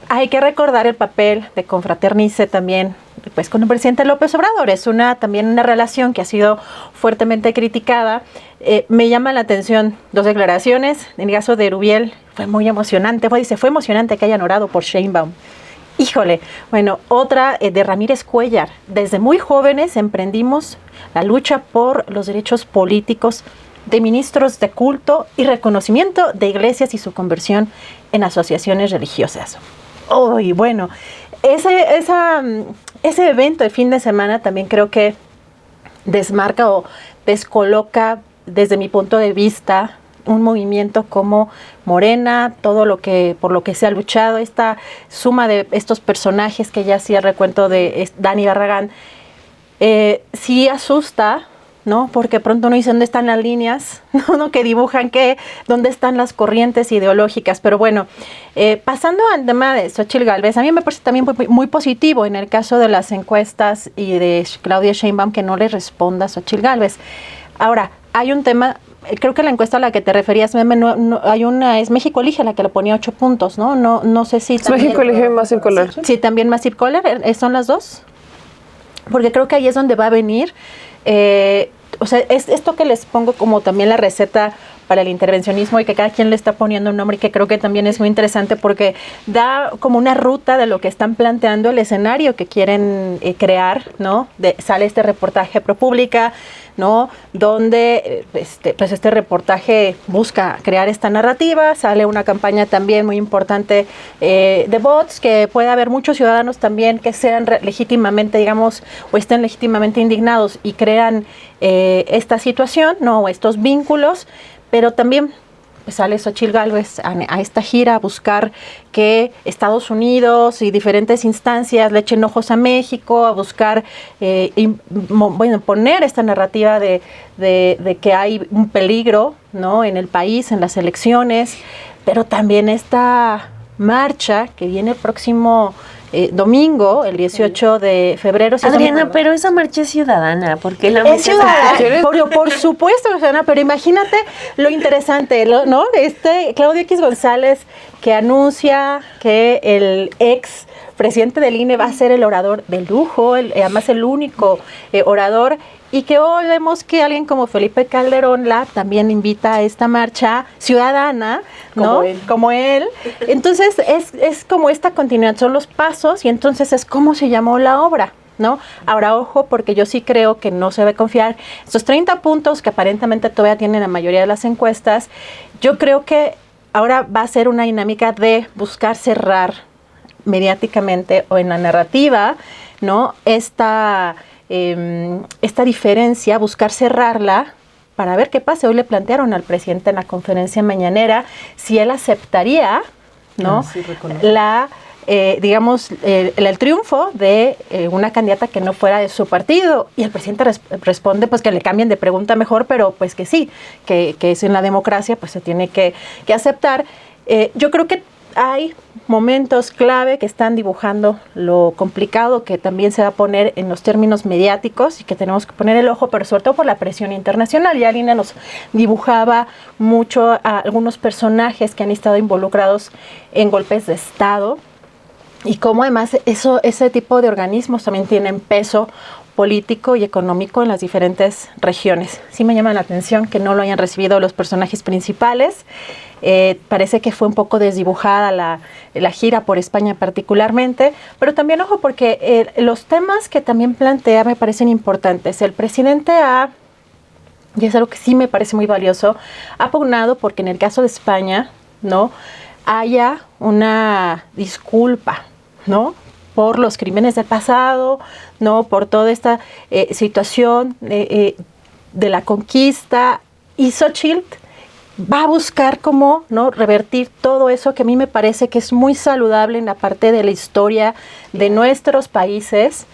[SPEAKER 3] Hay que recordar el papel de Confraternice también, pues con el presidente López Obrador. Es también una relación que ha sido fuertemente criticada. Me llama la atención dos declaraciones. En el caso de Erubiel fue muy emocionante. Fue emocionante que hayan orado por Sheinbaum. Híjole, bueno, otra de Ramírez Cuellar. Desde muy jóvenes emprendimos la lucha por los derechos políticos de ministros de culto y reconocimiento de iglesias y su conversión en asociaciones religiosas. Y bueno, ese evento de fin de semana también creo que desmarca o descoloca, desde mi punto de vista, un movimiento como Morena, todo lo que por lo que se ha luchado, esta suma de estos personajes que ya hacía el recuento de Dani Barragán, sí asusta, ¿no? Porque pronto uno dice dónde están las líneas, ¿no? Que dibujan dónde están las corrientes ideológicas. Pero bueno, pasando al tema de Xóchitl Gálvez, a mí me parece también muy, muy positivo en el caso de las encuestas y de Claudia Sheinbaum que no le responda a Xóchitl Gálvez. Ahora, hay un tema, creo que la encuesta a la que te referías, es México Elige, la que le ponía 8 puntos, ¿no? No sé si...
[SPEAKER 1] México Elige más circular.
[SPEAKER 3] Sí, también más circular, ¿son las dos? Porque creo que ahí es donde va a venir... o sea, es esto que les pongo como también la receta para el intervencionismo y que cada quien le está poniendo un nombre y que creo que también es muy interesante porque da como una ruta de lo que están planteando, el escenario que quieren crear, ¿no? Sale este reportaje ProPublica, ¿no? Donde pues este reportaje busca crear esta narrativa, sale una campaña también muy importante de bots, que puede haber muchos ciudadanos también que sean legítimamente, digamos, o estén legítimamente indignados y crean esta situación, ¿no? O estos vínculos, pero también pues sale Xóchitl Gálvez a esta gira a buscar que Estados Unidos y diferentes instancias le echen ojos a México, a buscar poner esta narrativa de que hay un peligro, ¿no? En el país, en las elecciones, pero también esta marcha que viene el próximo domingo, el 18 de febrero.
[SPEAKER 2] Adriana, pero esa marcha es ciudadana, porque la
[SPEAKER 3] es ciudadana, por supuesto, ciudadana, pero imagínate lo interesante, ¿no? Claudio X González, que anuncia que el ex presidente del INE va a ser el orador de lujo, además el único orador, y que hoy vemos que alguien como Felipe Calderón también invita a esta marcha ciudadana, ¿no? Como él. Entonces es como esta continuidad, son los pasos y entonces es como se llamó la obra, ¿no? Ahora, ojo, porque yo sí creo que no se debe confiar. Estos 30 puntos que aparentemente todavía tienen la mayoría de las encuestas, yo creo que ahora va a ser una dinámica de buscar cerrar mediáticamente o en la narrativa, ¿no? Esta diferencia, buscar cerrarla para ver qué pasa. Hoy le plantearon al presidente en la conferencia mañanera si él aceptaría, ¿no? El triunfo de una candidata que no fuera de su partido, y el presidente responde pues que le cambien de pregunta mejor, pero pues que sí, que es en la democracia, pues se tiene que aceptar. Yo creo que hay momentos clave que están dibujando lo complicado que también se va a poner en los términos mediáticos y que tenemos que poner el ojo, pero sobre todo por la presión internacional. Ya Lina nos dibujaba mucho a algunos personajes que han estado involucrados en golpes de Estado y cómo además ese tipo de organismos también tienen peso político y económico en las diferentes regiones. Sí me llama la atención que no lo hayan recibido los personajes principales. Parece que fue un poco desdibujada la gira por España particularmente, pero también ojo porque los temas que también plantea me parecen importantes. El presidente y es algo que sí me parece muy valioso, ha pugnado porque en el caso de España, ¿no?, haya una disculpa, ¿no?, por los crímenes del pasado, ¿no?, por toda esta situación de la conquista. Y Xochitl va a buscar cómo, ¿no?, revertir todo eso que a mí me parece que es muy saludable en la parte de la historia de nuestros países,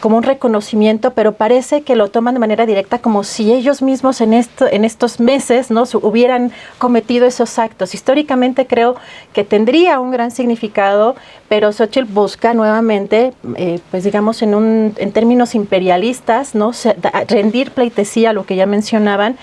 [SPEAKER 3] como un reconocimiento, pero parece que lo toman de manera directa como si ellos mismos en estos meses, ¿no?, hubieran cometido esos actos. Históricamente creo que tendría un gran significado, pero Xochitl busca nuevamente, pues digamos en términos imperialistas, ¿no?, rendir pleitesía a lo que ya mencionaban.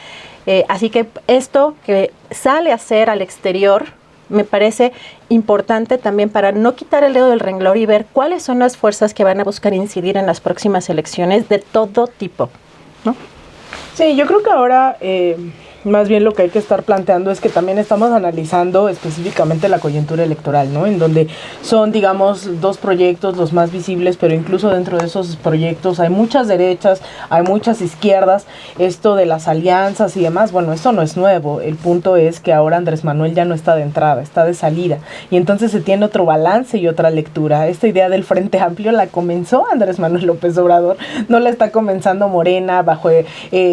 [SPEAKER 3] Así que esto que sale a hacer al exterior me parece importante también para no quitar el dedo del renglón y ver cuáles son las fuerzas que van a buscar incidir en las próximas elecciones de todo tipo, ¿no?
[SPEAKER 4] Sí, yo creo que ahora más bien lo que hay que estar planteando es que también estamos analizando específicamente la coyuntura electoral, ¿no? En donde son, digamos, dos proyectos los más visibles, pero incluso dentro de esos proyectos hay muchas derechas, hay muchas izquierdas, esto de las alianzas y demás, bueno, esto no es nuevo, el punto es que ahora Andrés Manuel ya no está de entrada, está de salida, y entonces se tiene otro balance y otra lectura. Esta idea del Frente Amplio la comenzó Andrés Manuel López Obrador, no la está comenzando Morena bajo el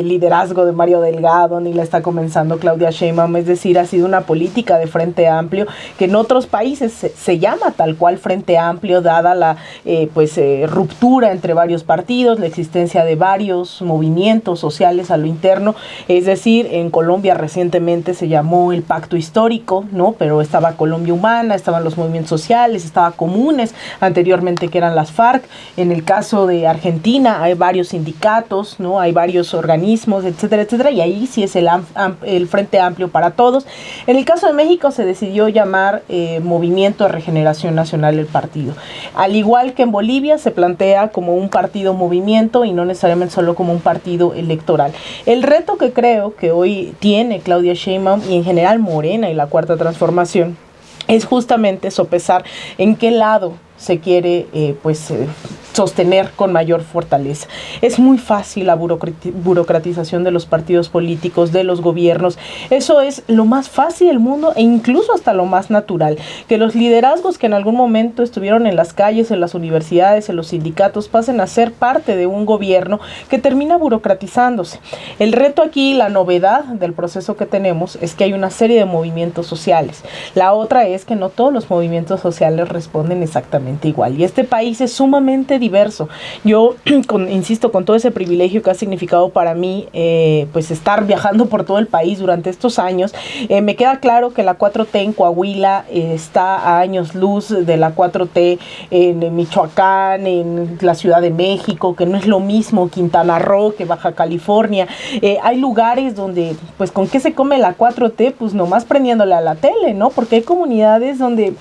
[SPEAKER 4] liderazgo de Mario Delgado, ni la está comenzando Claudia Sheinbaum, es decir, ha sido una política de Frente Amplio que en otros países se llama tal cual Frente Amplio, dada la ruptura entre varios partidos, la existencia de varios movimientos sociales a lo interno, es decir, en Colombia recientemente se llamó el Pacto Histórico, ¿no? Pero estaba Colombia Humana, estaban los movimientos sociales, estaba Comunes, anteriormente que eran las FARC, en el caso de Argentina hay varios sindicatos, ¿no? Hay varios organismos, etcétera, etcétera, y ahí sí es el Frente Amplio para Todos. En el caso de México se decidió llamar Movimiento de Regeneración Nacional el partido. Al igual que en Bolivia se plantea como un partido movimiento y no necesariamente solo como un partido electoral. El reto que creo que hoy tiene Claudia Sheinbaum y en general Morena y la Cuarta Transformación es justamente sopesar en qué lado se quiere sostener con mayor fortaleza. Es muy fácil la burocratización de los partidos políticos, de los gobiernos. Eso es lo más fácil del mundo e incluso hasta lo más natural. Que los liderazgos que en algún momento estuvieron en las calles, en las universidades, en los sindicatos, pasen a ser parte de un gobierno que termina burocratizándose. El reto aquí, la novedad del proceso que tenemos, es que hay una serie de movimientos sociales. La otra es que no todos los movimientos sociales responden exactamente igual. Y este país es sumamente diverso. Yo, insisto, con todo ese privilegio que ha significado para mí, estar viajando por todo el país durante estos años, me queda claro que la 4T en Coahuila está a años luz de la 4T en Michoacán, en la Ciudad de México, que no es lo mismo Quintana Roo que Baja California. Hay lugares donde, pues, ¿con qué se come la 4T? Pues nomás prendiéndole a la tele, ¿no? Porque hay comunidades donde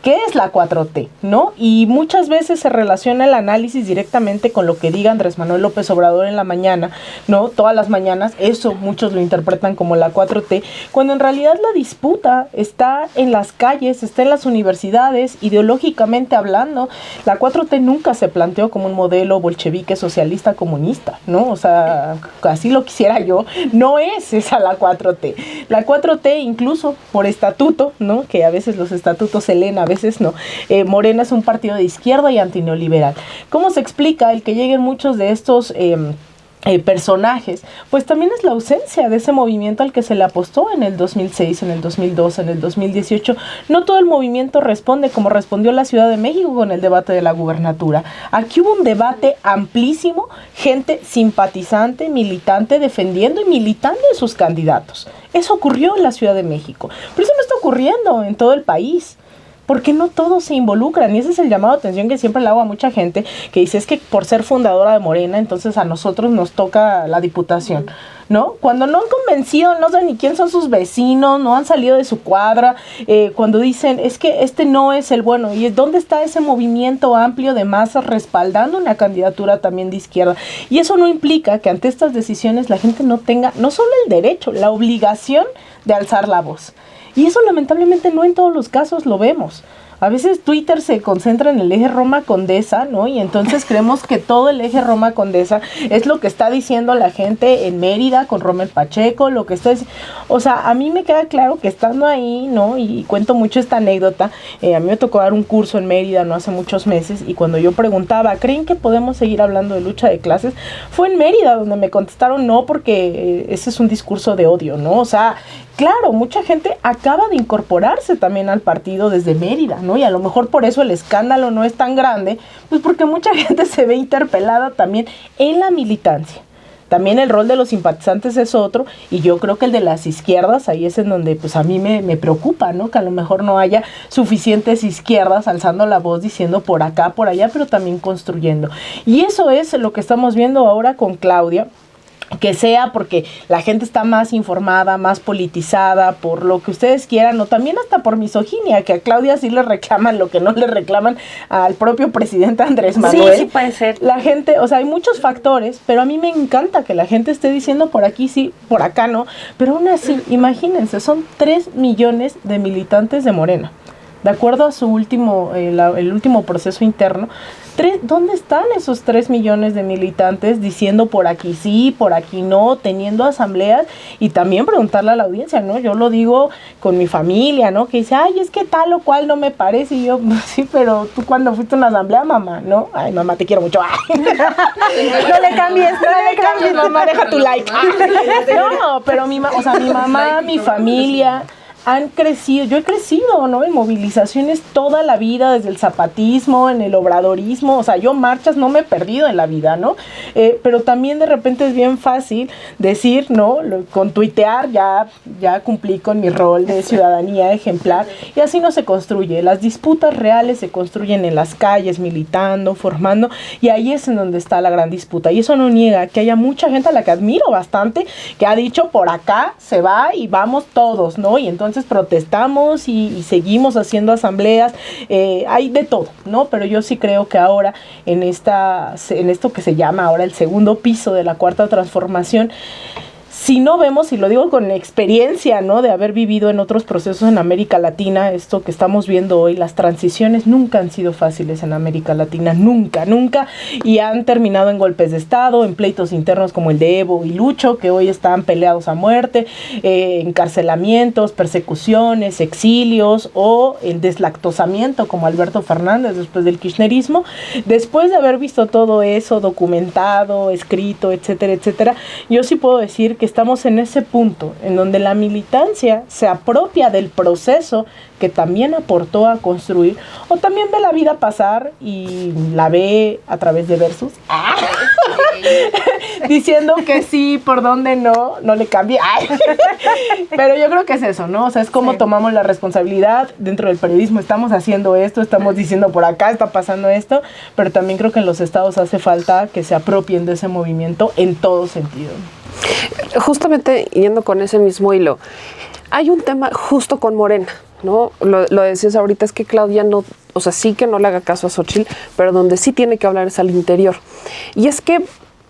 [SPEAKER 4] ¿qué es la 4T? ¿No? Y muchas veces se relaciona el análisis directamente con lo que diga Andrés Manuel López Obrador en la mañana, ¿no? Todas las mañanas, eso muchos lo interpretan como la 4T, cuando en realidad la disputa está en las calles, está en las universidades, ideológicamente hablando. La 4T nunca se planteó como un modelo bolchevique socialista comunista, ¿no? O sea, así lo quisiera yo, no es esa la 4T. La 4T incluso por estatuto, ¿no? Que a veces los estatutos se leen, a veces no. Morena es un partido de izquierda y antineoliberal. ¿Cómo se explica el que lleguen muchos de estos personajes? Pues también es la ausencia de ese movimiento al que se le apostó en el 2006, en el 2012, en el 2018. No todo el movimiento responde como respondió la Ciudad de México con el debate de la gubernatura. Aquí hubo un debate amplísimo, gente simpatizante, militante, defendiendo y militando en sus candidatos. Eso ocurrió en la Ciudad de México, pero eso no está ocurriendo en todo el país. Porque no todos se involucran, y ese es el llamado de atención que siempre le hago a mucha gente que dice, es que por ser fundadora de Morena, entonces a nosotros nos toca la diputación, ¿no? Cuando no han convencido, no saben ni quién son sus vecinos, no han salido de su cuadra, cuando dicen, es que este no es el bueno, y ¿dónde está ese movimiento amplio de masas respaldando una candidatura también de izquierda? Y eso no implica que ante estas decisiones la gente no tenga, no solo el derecho, la obligación de alzar la voz. Y eso lamentablemente no en todos los casos lo vemos. A veces Twitter se concentra en el eje Roma-Condesa, ¿no? Y entonces creemos que todo el eje Roma-Condesa es lo que está diciendo la gente en Mérida con Rommel Pacheco, lo que está diciendo. O sea, a mí me queda claro que estando ahí, ¿no? Y cuento mucho esta anécdota. A mí me tocó dar un curso en Mérida no hace muchos meses y cuando yo preguntaba, ¿creen que podemos seguir hablando de lucha de clases? Fue en Mérida donde me contestaron no, porque ese es un discurso de odio, ¿no? O sea, claro, mucha gente acaba de incorporarse también al partido desde Mérida, ¿no? Y a lo mejor por eso el escándalo no es tan grande, pues porque mucha gente se ve interpelada también en la militancia. También el rol de los simpatizantes es otro, y yo creo que el de las izquierdas, ahí es en donde pues a mí me preocupa, ¿no? Que a lo mejor no haya suficientes izquierdas alzando la voz diciendo por acá, por allá, pero también construyendo. Y eso es lo que estamos viendo ahora con Claudia, que sea porque la gente está más informada, más politizada, por lo que ustedes quieran, o también hasta por misoginia, que a Claudia sí le reclaman lo que no le reclaman al propio presidente Andrés Manuel.
[SPEAKER 2] Sí, sí puede ser.
[SPEAKER 4] La gente, o sea, hay muchos factores, pero a mí me encanta que la gente esté diciendo por aquí sí, por acá no, pero aún así, imagínense, son 3 millones de militantes de Morena. De acuerdo a su último, el último proceso interno, ¿dónde están esos 3 millones de militantes diciendo por aquí sí, por aquí no, teniendo asambleas? Y también preguntarle a la audiencia, ¿no? Yo lo digo con mi familia, ¿no? Que dice, ay, es que tal o cual no me parece. Y yo, sí, pero tú cuando fuiste a una asamblea, mamá, ¿no? Ay, mamá, te quiero mucho. Ay. No le cambies, mamá, deja tu like. No, pero mi mamá, mi familia han crecido, yo he crecido, ¿no? En movilizaciones toda la vida, desde el zapatismo, en el obradorismo, o sea, yo marchas no me he perdido en la vida, ¿no? Pero también de repente es bien fácil decir, ¿no? Con tuitear ya cumplí con mi rol de ciudadanía ejemplar, y así no se construye. Las disputas reales se construyen en las calles, militando, formando, y ahí es en donde está la gran disputa, y eso no niega que haya mucha gente a la que admiro bastante, que ha dicho, por acá se va y vamos todos, ¿no? Y entonces protestamos y seguimos haciendo asambleas, hay de todo, ¿no? Pero yo sí creo que ahora en esto que se llama ahora el segundo piso de la Cuarta Transformación, si no vemos, y lo digo con experiencia, ¿no? De haber vivido en otros procesos en América Latina, esto que estamos viendo hoy, las transiciones nunca han sido fáciles en América Latina, nunca, y han terminado en golpes de Estado, en pleitos internos como el de Evo y Lucho, que hoy están peleados a muerte, encarcelamientos, persecuciones, exilios, o el deslactosamiento como Alberto Fernández después del kirchnerismo. Después de haber visto todo eso documentado, escrito, etcétera, etcétera, yo sí puedo decir que estamos en ese punto en donde la militancia se apropia del proceso que también aportó a construir, o también ve la vida pasar y la ve a través de versus, diciendo que sí, por donde no le cambie. Pero yo creo que es eso, ¿no? O sea, es como tomamos la responsabilidad dentro del periodismo, estamos haciendo esto, estamos diciendo por acá está pasando esto, pero también creo que en los estados hace falta que se apropien de ese movimiento en todo sentido.
[SPEAKER 1] Justamente yendo con ese mismo hilo, hay un tema justo con Morena, ¿no? Lo decías ahorita, es que Claudia no, o sea, sí que no le haga caso a Xóchitl, pero donde sí tiene que hablar es al interior. Y es que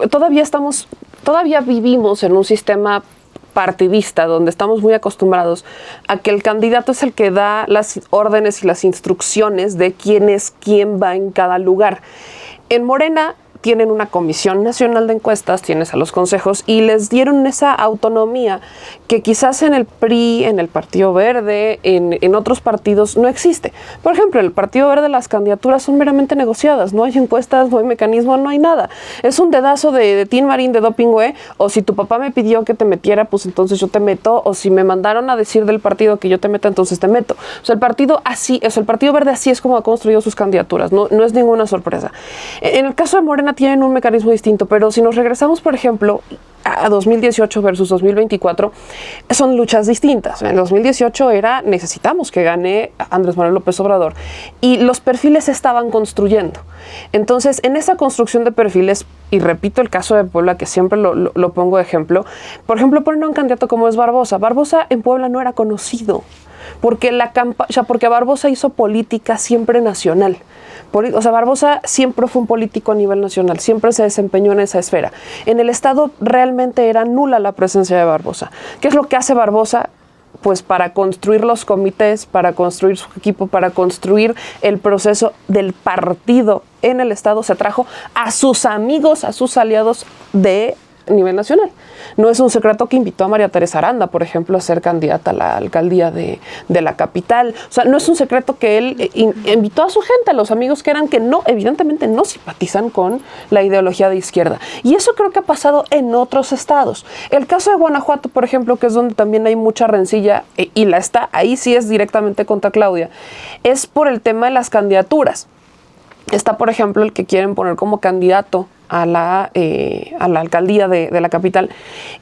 [SPEAKER 1] todavía vivimos en un sistema partidista, donde estamos muy acostumbrados a que el candidato es el que da las órdenes y las instrucciones de quién es quién va en cada lugar. En Morena tienen una comisión nacional de encuestas, tienes a los consejos, y les dieron esa autonomía que quizás en el PRI, en el Partido Verde, en otros partidos no existe. Por ejemplo, en el Partido Verde las candidaturas son meramente negociadas, no hay encuestas, no hay mecanismo, no hay nada. Es un dedazo de Tin Marín de Dopingüe, o si tu papá me pidió que te metiera, pues entonces yo te meto, o si me mandaron a decir del partido que yo te meta, entonces te meto. O sea, el Partido Verde así es como ha construido sus candidaturas, no es ninguna sorpresa. En el caso de Morena tienen un mecanismo distinto, pero si nos regresamos, por ejemplo, a 2018 versus 2024, son luchas distintas. En 2018 necesitamos que gane Andrés Manuel López Obrador, y los perfiles se estaban construyendo. Entonces, en esa construcción de perfiles, y repito el caso de Puebla, que siempre lo pongo de ejemplo, por ejemplo, ponen a un candidato como es Barbosa. Barbosa en Puebla no era conocido, porque Barbosa hizo política siempre nacional. O sea, Barbosa siempre fue un político a nivel nacional, siempre se desempeñó en esa esfera. En el Estado realmente era nula la presencia de Barbosa. ¿Qué es lo que hace Barbosa? pues para construir los comités, para construir su equipo, para construir el proceso del partido en el Estado, se trajo a sus amigos, a sus aliados de nivel nacional. No es un secreto que invitó a María Teresa Aranda, por ejemplo, a ser candidata a la alcaldía de la capital. O sea, no es un secreto que él invitó a su gente, a los amigos que no, evidentemente no simpatizan con la ideología de izquierda. Y eso creo que ha pasado en otros estados. El caso de Guanajuato, por ejemplo, que es donde también hay mucha rencilla, y la está, ahí sí es directamente contra Claudia, es por el tema de las candidaturas. Está, por ejemplo, el que quieren poner como candidato a la alcaldía de la capital,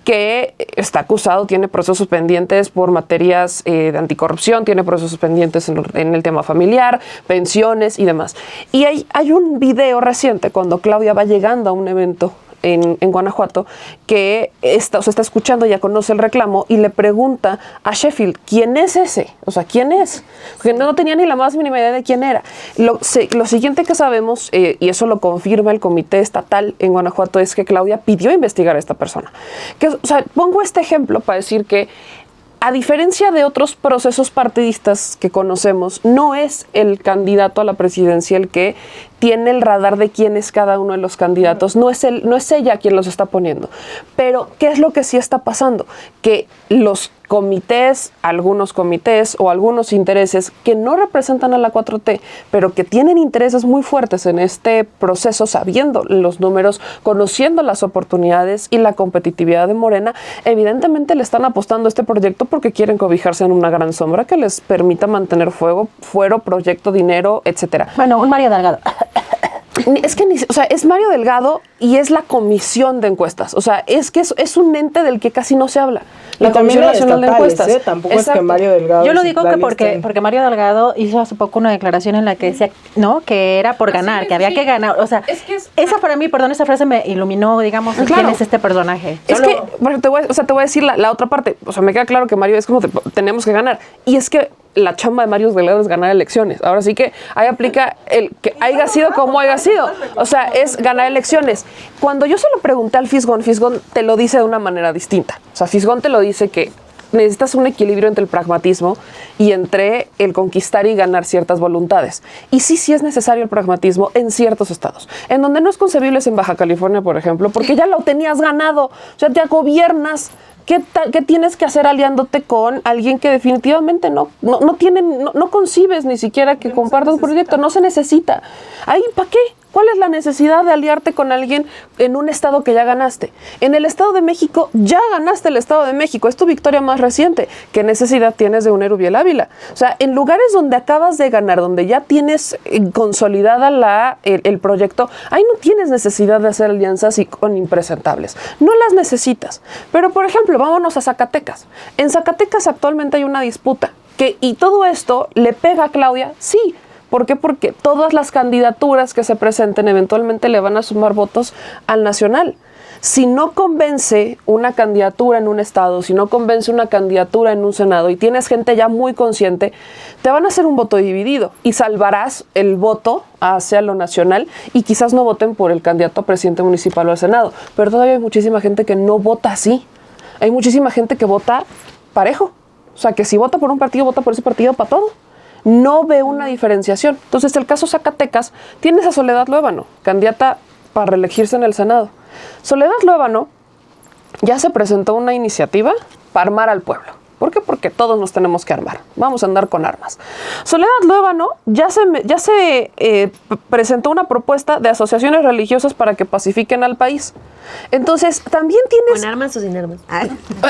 [SPEAKER 1] que está acusado, tiene procesos pendientes por materias de anticorrupción, tiene procesos pendientes en el tema familiar, pensiones y demás. Y hay un video reciente cuando Claudia va llegando a un evento en Guanajuato, que está escuchando, ya conoce el reclamo y le pregunta a Sheffield, ¿quién es ese? O sea, ¿quién es? Porque no tenía ni la más mínima idea de quién era. Lo siguiente que sabemos, y eso lo confirma el comité estatal en Guanajuato, es que Claudia pidió investigar a esta persona. Pongo este ejemplo para decir que, a diferencia de otros procesos partidistas que conocemos, no es el candidato a la presidencia el que tiene el radar de quién es cada uno de los candidatos, no es ella quien los está poniendo. Pero, ¿qué es lo que sí está pasando? Que los comités, algunos comités o algunos intereses que no representan a la 4T, pero que tienen intereses muy fuertes en este proceso, sabiendo los números, conociendo las oportunidades y la competitividad de Morena, evidentemente le están apostando a este proyecto porque quieren cobijarse en una gran sombra que les permita mantener fuero, proyecto, dinero, etcétera.
[SPEAKER 3] Bueno, un Mario Delgado.
[SPEAKER 1] Es que es Mario Delgado y es la Comisión de Encuestas. O sea, es un ente del que casi no se habla. La
[SPEAKER 4] Comisión
[SPEAKER 1] Nacional de Encuestas.
[SPEAKER 4] Tampoco es que Mario Delgado.
[SPEAKER 3] Yo lo digo que porque Mario Delgado hizo hace poco una declaración en la que decía, no, que era por ganar, que había que ganar. O sea, esa para mí, perdón, esa frase me iluminó, digamos, quién es este personaje.
[SPEAKER 1] Es que, bueno, te voy a decir la otra parte. O sea, me queda claro que Mario es como tenemos que ganar. Y es que la chamba de Mario Delgado es ganar elecciones. Ahora sí que ahí aplica el que haya sido como haya sido. O sea, es ganar elecciones. Cuando yo se lo pregunté al Fisgón te lo dice de una manera distinta. O sea, Fisgón te lo dice que necesitas un equilibrio entre el pragmatismo y entre el conquistar y ganar ciertas voluntades. Y sí es necesario el pragmatismo en ciertos estados. En donde no es concebible es en Baja California, por ejemplo, porque ya lo tenías ganado. O sea, ya gobiernas. ¿Qué tienes que hacer aliándote con alguien que definitivamente no concibes ni siquiera que comparta un proyecto? No se necesita. Ahí, ¿para qué? ¿Cuál es la necesidad de aliarte con alguien en un estado que ya ganaste? En el Estado de México, ya ganaste el Estado de México. Es tu victoria más reciente. ¿Qué necesidad tienes de un Erubiel Ávila? O sea, en lugares donde acabas de ganar, donde ya tienes consolidada el proyecto, ahí no tienes necesidad de hacer alianzas con impresentables. No las necesitas. Pero, por ejemplo, vámonos a Zacatecas. En Zacatecas actualmente hay una disputa. ¿Y todo esto le pega a Claudia? Sí. ¿Por qué? Porque todas las candidaturas que se presenten eventualmente le van a sumar votos al nacional. Si no convence una candidatura en un estado, si no convence una candidatura en un senado y tienes gente ya muy consciente, te van a hacer un voto dividido y salvarás el voto hacia lo nacional y quizás no voten por el candidato a presidente municipal o al senado. Pero todavía hay muchísima gente que no vota así. Hay muchísima gente que vota parejo. O sea, que si vota por un partido, vota por ese partido para todo. No ve una diferenciación. Entonces, el caso Zacatecas, tienes a Soledad Luébano, candidata para reelegirse en el Senado. Soledad Luébano ya se presentó una iniciativa para armar al pueblo. ¿Por qué? Porque todos nos tenemos que armar. Vamos a andar con armas. Soledad Luébano ya se presentó una propuesta de asociaciones religiosas para que pacifiquen al país. Entonces, también tienes...
[SPEAKER 2] ¿Con armas o sin armas?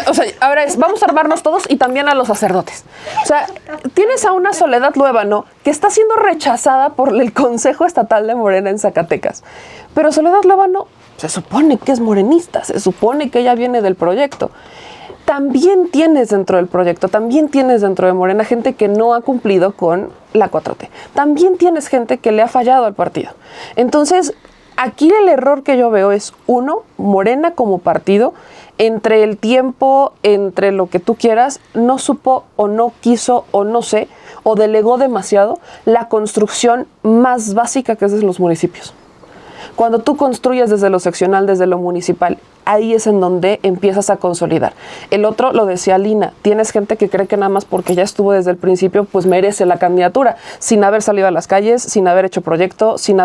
[SPEAKER 1] O sea, ahora vamos a armarnos todos y también a los sacerdotes. O sea, tienes a una Soledad Luébano que está siendo rechazada por el Consejo Estatal de Morena en Zacatecas. Pero Soledad Luébano se supone que es morenista, se supone que ella viene del proyecto. También tienes dentro del proyecto, también tienes dentro de Morena gente que no ha cumplido con la 4T. También tienes gente que le ha fallado al partido. Entonces, aquí el error que yo veo es, uno, Morena como partido, entre el tiempo, entre lo que tú quieras, no supo o no quiso o no sé, o delegó demasiado la construcción más básica que es de los municipios. Cuando tú construyes desde lo seccional, desde lo municipal, ahí es en donde empiezas a consolidar. El otro, lo decía Lina, tienes gente que cree que nada más porque ya estuvo desde el principio, pues merece la candidatura, sin haber salido a las calles, sin haber hecho proyecto, sin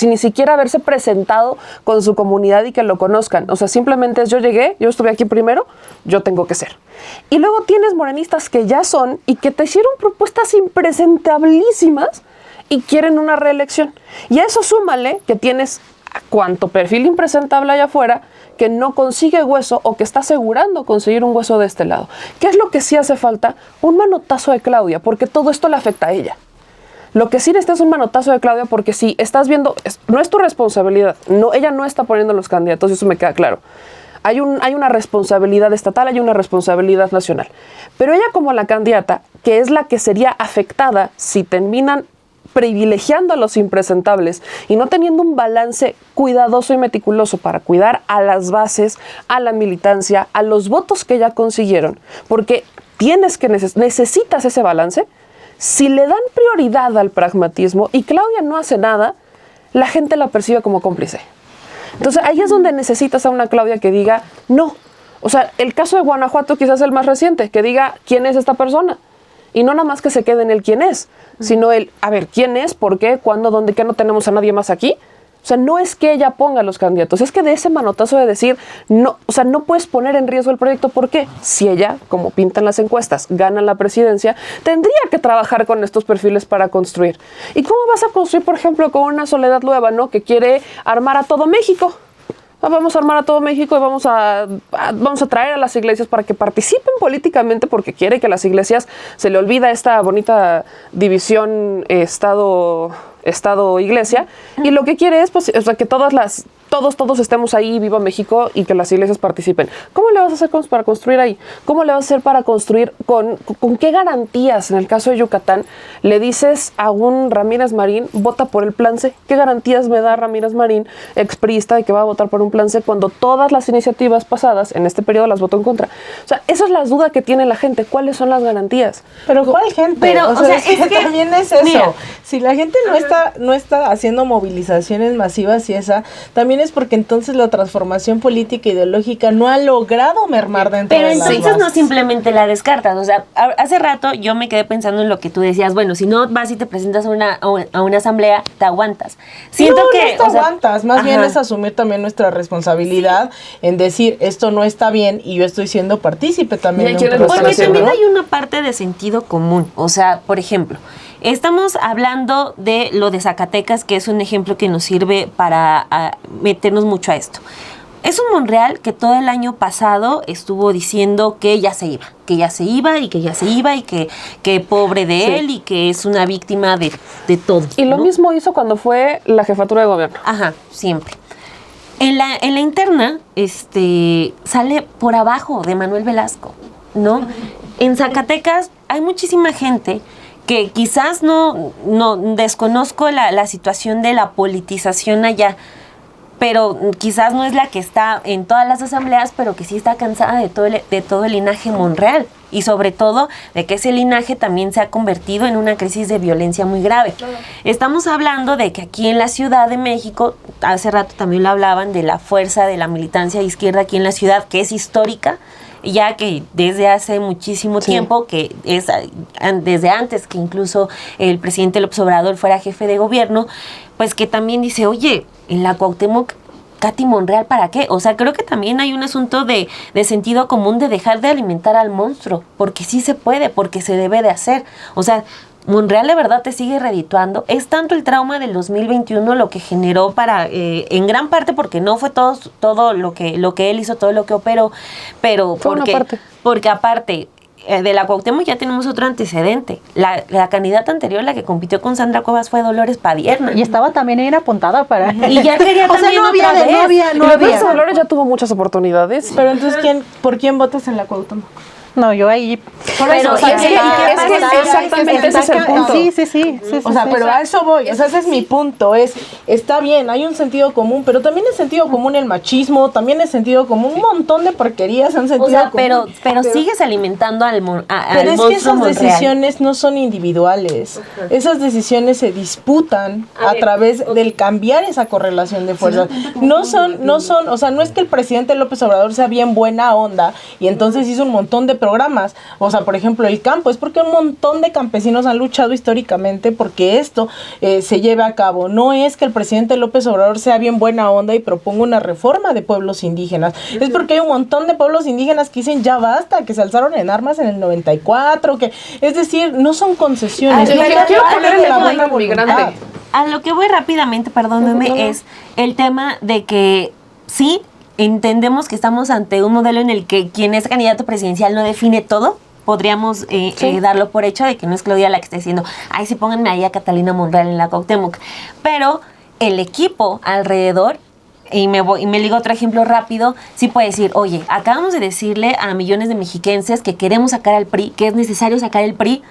[SPEAKER 1] ni siquiera haberse presentado con su comunidad y que lo conozcan. O sea, simplemente es yo llegué, yo estuve aquí primero, yo tengo que ser. Y luego tienes morenistas que ya son y que te hicieron propuestas impresentabilísimas y quieren una reelección. Y a eso súmale que tienes cuánto perfil impresentable allá afuera que no consigue hueso o que está asegurando conseguir un hueso de este lado. ¿Qué es lo que sí hace falta? Un manotazo de Claudia, porque todo esto le afecta a ella. Lo que sí necesitas es un manotazo de Claudia, porque si estás viendo, no es tu responsabilidad, no, ella no está poniendo los candidatos, y eso me queda claro. Hay una responsabilidad estatal, hay una responsabilidad nacional. Pero ella como la candidata, que es la que sería afectada si terminan privilegiando a los impresentables y no teniendo un balance cuidadoso y meticuloso para cuidar a las bases, a la militancia, a los votos que ya consiguieron, porque necesitas ese balance. Si le dan prioridad al pragmatismo y Claudia no hace nada, la gente la percibe como cómplice. Entonces ahí es donde necesitas a una Claudia que diga no. O sea, el caso de Guanajuato quizás es el más reciente, que diga quién es esta persona. Y no nada más que se quede en el quién es, sino el, a ver, quién es, por qué, cuándo, dónde, qué, no tenemos a nadie más aquí. O sea, no es que ella ponga los candidatos, es que de ese manotazo de decir, no, o sea, no puedes poner en riesgo el proyecto. ¿Por qué? Si ella, como pintan las encuestas, gana la presidencia, tendría que trabajar con estos perfiles para construir. ¿Y cómo vas a construir, por ejemplo, con una Soledad Lueva, ¿no? Que quiere armar a todo México? Vamos a armar a todo México y vamos a traer a las iglesias para que participen políticamente, porque quiere que las iglesias se le olvida esta bonita división Estado-Iglesia, y lo que quiere es pues, o sea, que todos estemos ahí, viva México, y que las iglesias participen. ¿Cómo le vas a hacer para construir ahí? ¿Cómo le vas a hacer para construir? ¿Con qué garantías, en el caso de Yucatán, le dices a un Ramírez Marín, vota por el Plan C? ¿Qué garantías me da Ramírez Marín, expriista, de que va a votar por un Plan C cuando todas las iniciativas pasadas en este periodo las votó en contra? O sea, esa es la duda que tiene la gente. ¿Cuáles son las garantías?
[SPEAKER 4] Pero ¿cuál gente?
[SPEAKER 2] Pero,
[SPEAKER 4] o sea, es que también es eso.
[SPEAKER 2] Mira,
[SPEAKER 4] si la gente no está haciendo movilizaciones masivas y también es porque entonces la transformación política e ideológica no ha logrado mermar dentro
[SPEAKER 2] pero
[SPEAKER 4] de las
[SPEAKER 2] entonces no
[SPEAKER 4] bases.
[SPEAKER 2] simplemente la descartas. O sea, hace rato yo me quedé pensando en lo que tú decías. Bueno, si no vas y te presentas a una asamblea, te aguantas. Siento que
[SPEAKER 4] No te aguantas, más bien es asumir también nuestra responsabilidad en decir, esto no está bien y yo estoy siendo partícipe también de un proceso,
[SPEAKER 2] porque también
[SPEAKER 4] ¿no?
[SPEAKER 2] hay una parte de sentido común. O sea, por ejemplo, estamos hablando de lo de Zacatecas, que es un ejemplo que nos sirve para meternos mucho a esto. Es un Monreal que todo el año pasado estuvo diciendo que ya se iba y que pobre de él y que es una víctima de todo.
[SPEAKER 1] Y lo mismo hizo cuando fue la jefatura de gobierno.
[SPEAKER 2] Ajá, siempre. En la interna, sale por abajo de Manuel Velasco, ¿no? En Zacatecas hay muchísima gente que quizás no desconozco la situación de la politización allá, pero quizás no es la que está en todas las asambleas, pero que sí está cansada de todo el linaje Monreal, y sobre todo de que ese linaje también se ha convertido en una crisis de violencia muy grave. Claro. Estamos hablando de que aquí en la Ciudad de México, hace rato también lo hablaban de la fuerza de la militancia de izquierda aquí en la ciudad, que es histórica, ya que desde hace muchísimo tiempo, que es desde antes que incluso el presidente López Obrador fuera jefe de gobierno, pues que también dice, oye, en la Cuauhtémoc, Katy Monreal, ¿para qué? O sea, creo que también hay un asunto de sentido común de dejar de alimentar al monstruo, porque sí se puede, porque se debe de hacer. O sea, Monreal de verdad te sigue redituando. Es tanto el trauma del 2021 lo que generó para, en gran parte porque no fue todo lo que él hizo, todo lo que operó, pero porque aparte de la Cuauhtémoc ya tenemos otro antecedente. La candidata anterior, la que compitió con Sandra Cuevas, fue Dolores Padierna.
[SPEAKER 3] Y estaba también bien apuntada para...
[SPEAKER 2] Y ya quería también
[SPEAKER 3] no había.
[SPEAKER 1] Dolores ya tuvo muchas oportunidades.
[SPEAKER 4] Pero entonces, ¿por quién votas en la Cuauhtémoc?
[SPEAKER 3] No, yo ahí...
[SPEAKER 2] Pero,
[SPEAKER 1] es que exactamente ese es el punto.
[SPEAKER 3] Sí.
[SPEAKER 4] O sea, pero a eso voy, o sea, ese es mi punto, está bien, hay un sentido común, pero también es sentido común el machismo, también es sentido común, un montón de porquerías han sentido
[SPEAKER 2] O sea,
[SPEAKER 4] común.
[SPEAKER 2] pero sigues alimentando al
[SPEAKER 4] Pero es que
[SPEAKER 2] monstruo
[SPEAKER 4] esas
[SPEAKER 2] Monreal.
[SPEAKER 4] decisiones no son individuales, esas decisiones se disputan a través del cambiar esa correlación de fuerzas. No son, o sea, no es que el presidente López Obrador sea bien buena onda y entonces hizo un montón de programas, o sea, por ejemplo, el campo, es porque un montón de campesinos han luchado históricamente porque esto se lleve a cabo. No es que el presidente López Obrador sea bien buena onda y proponga una reforma de pueblos indígenas, es porque hay un montón de pueblos indígenas que dicen ya basta, que se alzaron en armas en el 94, es decir, no son concesiones.
[SPEAKER 1] Yo
[SPEAKER 4] no
[SPEAKER 1] quiero
[SPEAKER 4] habla
[SPEAKER 1] poner
[SPEAKER 4] de
[SPEAKER 1] el
[SPEAKER 4] la
[SPEAKER 1] tema
[SPEAKER 4] buena
[SPEAKER 1] inmigrante.
[SPEAKER 4] voluntad.
[SPEAKER 2] A lo que voy rápidamente, perdónenme, es el tema de que sí, entendemos que estamos ante un modelo en el que quien es candidato presidencial no define todo. Podríamos darlo por hecho de que no es Claudia la que esté diciendo, ay, sí, pónganme ahí a Catalina Monreal en la Cuauhtémoc. Pero el equipo alrededor, y me ligo otro ejemplo rápido, sí puede decir, oye, acabamos de decirle a millones de mexiquenses que queremos sacar al PRI, que es necesario sacar el PRI,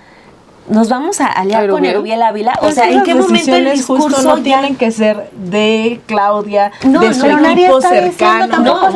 [SPEAKER 2] nos vamos a aliar con Erubiel Ávila. O sea, ¿en qué momento el discurso
[SPEAKER 4] justo no tienen que ser de Claudia, de su
[SPEAKER 3] nadie
[SPEAKER 4] equipo
[SPEAKER 3] está diciendo
[SPEAKER 4] cercano?
[SPEAKER 3] tampoco.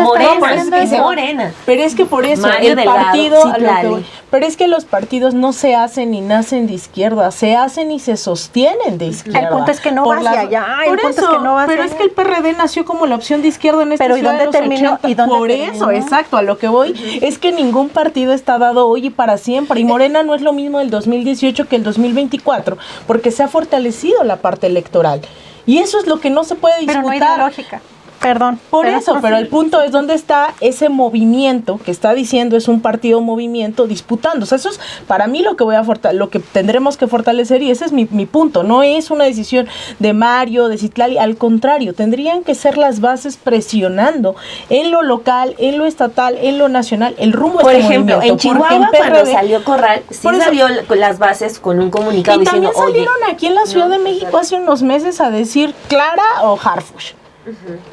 [SPEAKER 2] Morena.
[SPEAKER 4] Pero es que por eso
[SPEAKER 2] Mario
[SPEAKER 4] el
[SPEAKER 2] Delgado,
[SPEAKER 4] partido, a lo que
[SPEAKER 2] Citlali.
[SPEAKER 4] voy, pero es que los partidos no se hacen ni nacen de izquierda, se hacen y se sostienen de izquierda.
[SPEAKER 3] El punto es que no va hacia allá,
[SPEAKER 4] Por eso, pero es que el PRD nació como la opción de izquierda en esta
[SPEAKER 3] Pero ¿y
[SPEAKER 4] ciudad
[SPEAKER 3] dónde
[SPEAKER 4] de los
[SPEAKER 3] terminó?
[SPEAKER 4] 80.
[SPEAKER 3] ¿Y dónde
[SPEAKER 4] Por
[SPEAKER 3] terminó?
[SPEAKER 4] eso, exacto, a lo que voy es que ningún partido está dado hoy y para siempre. Y Morena no es lo mismo el 2018 que el 2024, porque se ha fortalecido la parte electoral. Y eso es lo que no se puede disputar.
[SPEAKER 3] Pero no hay ideológica. Perdón.
[SPEAKER 4] Por eso, pero el punto es dónde está ese movimiento que está diciendo es un partido movimiento disputando. O sea, eso es para mí lo que lo que tendremos que fortalecer y ese es mi punto. No es una decisión de Mario, de Citlali, al contrario, tendrían que ser las bases presionando en lo local, en lo estatal, en lo nacional, el rumbo
[SPEAKER 2] Por
[SPEAKER 4] de este
[SPEAKER 2] ejemplo,
[SPEAKER 4] movimiento.
[SPEAKER 2] en Chihuahua,
[SPEAKER 4] Porque en
[SPEAKER 2] cuando
[SPEAKER 4] PRD
[SPEAKER 2] salió Corral, sí
[SPEAKER 4] Por eso-
[SPEAKER 2] salió con las bases con un comunicado
[SPEAKER 4] y también
[SPEAKER 2] diciendo, oye,
[SPEAKER 4] salieron aquí en la Ciudad de México hace unos meses a decir Clara o Harfuch.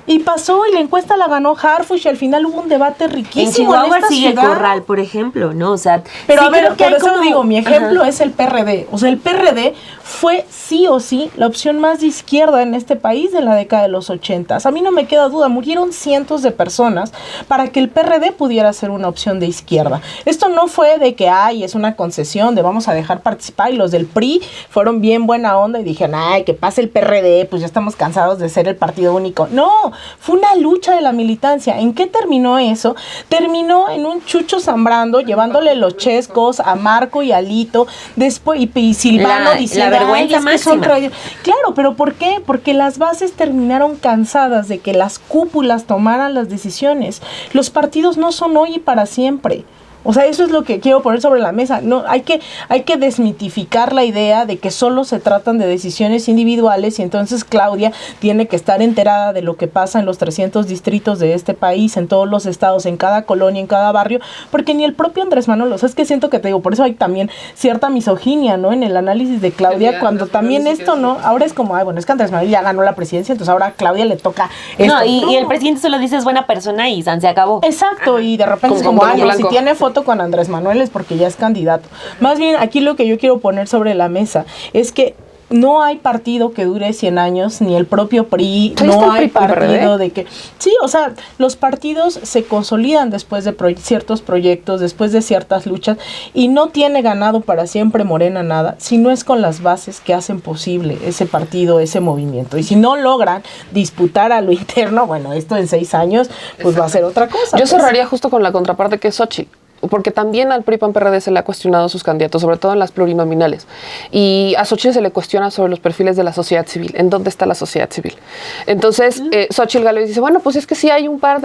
[SPEAKER 4] Y pasó y la encuesta la ganó Harfuch y al final hubo un debate riquísimo
[SPEAKER 2] en Chihuahua
[SPEAKER 4] esta
[SPEAKER 2] sigue
[SPEAKER 4] ciudad.
[SPEAKER 2] Corral, por ejemplo, ¿no? O sea,
[SPEAKER 4] Pero
[SPEAKER 2] sí
[SPEAKER 4] a ver,
[SPEAKER 2] creo que
[SPEAKER 4] por
[SPEAKER 2] hay
[SPEAKER 4] eso
[SPEAKER 2] como-
[SPEAKER 4] digo, mi ejemplo
[SPEAKER 2] Ajá.
[SPEAKER 4] es el PRD. O sea, el PRD fue sí o sí la opción más de izquierda en este país en la década de los 80. A mí no me queda duda, murieron cientos de personas para que el PRD pudiera ser una opción de izquierda. Esto no fue de que, ay, es una concesión, de vamos a dejar participar, y los del PRI fueron bien buena onda y dijeron, ay, que pase el PRD, pues ya estamos cansados de ser el partido único. No, fue una lucha de la militancia. ¿En qué terminó eso? Terminó en un Chucho Zambrando llevándole los chescos a Marco y a Lito, después y Silvano
[SPEAKER 2] La
[SPEAKER 4] diciendo,
[SPEAKER 2] vergüenza
[SPEAKER 4] "Ay, es que son
[SPEAKER 2] máxima".
[SPEAKER 4] Claro, pero ¿por qué? Porque las bases terminaron cansadas de que las cúpulas tomaran las decisiones. Los partidos no son hoy y para siempre. O sea, eso es lo que quiero poner sobre la mesa. No, hay que desmitificar la idea de que solo se tratan de decisiones individuales y entonces Claudia tiene que estar enterada de lo que pasa en los 300 distritos de este país, en todos los estados, en cada colonia, en cada barrio, porque ni el propio Andrés Manuel, o sea, es que siento que te digo, por eso hay también cierta misoginia, ¿no? En el análisis de Claudia, cuando también esto, ¿no? Ahora es como, ay, bueno, es que Andrés Manuel ya ganó la presidencia, entonces ahora a Claudia le toca esto.
[SPEAKER 2] No, y el presidente solo dice es buena persona y se acabó.
[SPEAKER 4] Exacto, y de repente
[SPEAKER 1] Como
[SPEAKER 4] es como,
[SPEAKER 1] con
[SPEAKER 4] ay, no, si
[SPEAKER 1] Blanco.
[SPEAKER 4] tiene foto con Andrés Manuel es porque ya es candidato. Más bien, aquí lo que yo quiero poner sobre la mesa es que no hay partido que dure 100 años, ni el propio PRI,
[SPEAKER 1] ¿Sí está
[SPEAKER 4] no
[SPEAKER 1] el
[SPEAKER 4] hay
[SPEAKER 1] PRI con
[SPEAKER 4] partido
[SPEAKER 1] PRD?
[SPEAKER 4] de que... Sí, o sea, los partidos se consolidan después de ciertos proyectos, después de ciertas luchas, y no tiene ganado para siempre Morena nada, si no es con las bases que hacen posible ese partido, ese movimiento. Y si no logran disputar a lo interno, bueno, esto en 6 años, pues va a ser otra cosa.
[SPEAKER 1] Yo
[SPEAKER 4] pues.
[SPEAKER 1] cerraría justo con la contraparte que es Xochitl, porque también al PRI PAN PRD se le ha cuestionado sus candidatos, sobre todo en las plurinominales. Y a Xochitl se le cuestiona sobre los perfiles de la sociedad civil. ¿En dónde está la sociedad civil? Entonces, Xochitl Gálvez dice, bueno, pues es que sí hay un par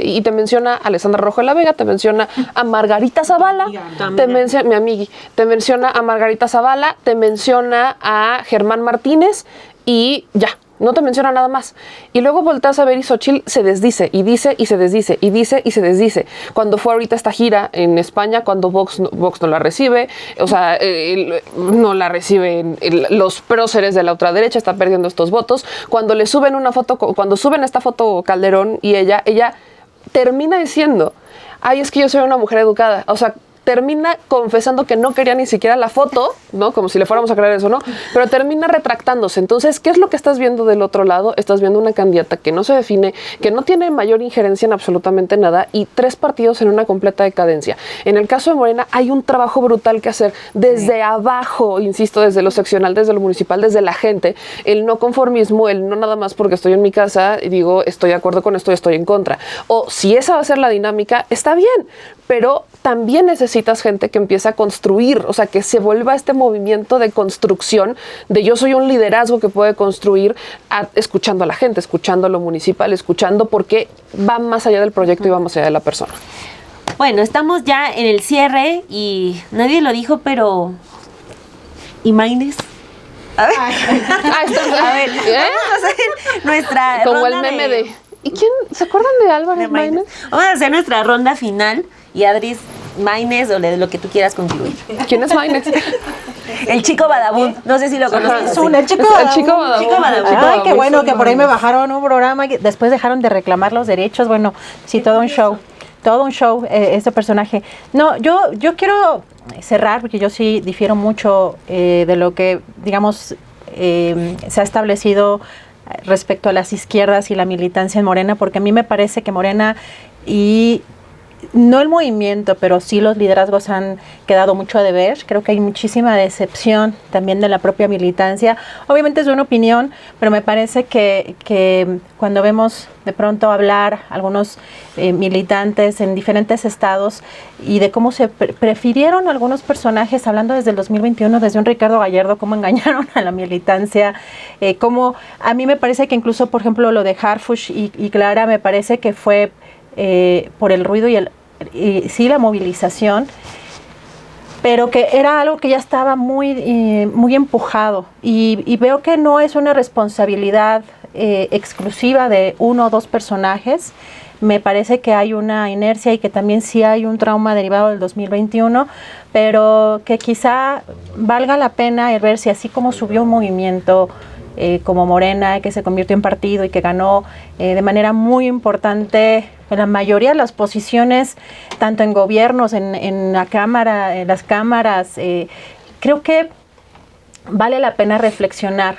[SPEAKER 1] y te menciona a Alessandra Rojo de la Vega, te menciona a Margarita Zavala, mi amigui, te menciona a Margarita Zavala, te menciona a Germán Martínez y ya. No te menciona nada más. Y luego volteas a ver y Xochitl se desdice, y dice, y se desdice, y dice, y se desdice. Cuando fue ahorita esta gira en España, cuando Vox no la recibe, o sea, no la reciben los próceres de la ultraderecha, está perdiendo estos votos. Cuando le suben una foto, cuando suben esta foto Calderón y ella termina diciendo, ay, es que yo soy una mujer educada. O sea, termina confesando que no quería ni siquiera la foto, ¿no? Como si le fuéramos a creer eso, ¿no? Pero termina retractándose. Entonces, ¿qué es lo que estás viendo del otro lado? Estás viendo una candidata que no se define, que no tiene mayor injerencia en absolutamente nada y 3 partidos en una completa decadencia. En el caso de Morena hay un trabajo brutal que hacer desde abajo, insisto, desde lo seccional, desde lo municipal, desde la gente, el no conformismo, el no nada más porque estoy en mi casa y digo estoy de acuerdo con esto y estoy en contra. O si esa va a ser la dinámica, está bien, pero también necesitas gente que empiece a construir, o sea, que se vuelva este movimiento de construcción, de yo soy un liderazgo que puede construir escuchando a la gente, escuchando a lo municipal, escuchando porque va más allá del proyecto y va más allá de la persona.
[SPEAKER 2] Bueno, estamos ya en el cierre y nadie lo dijo, pero... ¿Y Maynes? A ver, a ver, vamos a hacer nuestra
[SPEAKER 1] como
[SPEAKER 2] ronda
[SPEAKER 1] el meme de... ¿Y quién? ¿Se acuerdan de Álvarez Maynes?
[SPEAKER 2] Vamos a hacer nuestra ronda final y Adris Maynes o de lo que tú quieras concluir.
[SPEAKER 1] ¿Quién es Maynes?
[SPEAKER 2] El chico Badabun, no sé si lo conoces.
[SPEAKER 3] El chico
[SPEAKER 2] Badabun.
[SPEAKER 3] Ay, qué bueno que por ahí me bajaron un programa, después dejaron de reclamar los derechos, bueno, sí, todo un show, este personaje. No, yo quiero cerrar, porque yo sí difiero mucho de lo que, digamos, se ha establecido respecto a las izquierdas y la militancia en Morena, porque a mí me parece que Morena y no el movimiento, pero sí los liderazgos han quedado mucho a deber. Creo que hay muchísima decepción también de la propia militancia. Obviamente es una opinión, pero me parece que cuando vemos de pronto hablar algunos militantes en diferentes estados y de cómo se prefirieron algunos personajes, hablando desde el 2021, desde un Ricardo Gallardo, cómo engañaron a la militancia, cómo a mí me parece que incluso, por ejemplo, lo de Harfuch y Clara, me parece que fue por el ruido y sí la movilización, pero que era algo que ya estaba muy empujado y veo que no es una responsabilidad exclusiva de 1 o 2 personajes. Me parece que hay una inercia y que también sí hay un trauma derivado del 2021, pero que quizá valga la pena el ver si así como subió un movimiento como Morena, que se convirtió en partido y que ganó de manera muy importante en la mayoría de las posiciones, tanto en gobiernos, en la Cámara, en las cámaras. Creo que vale la pena reflexionar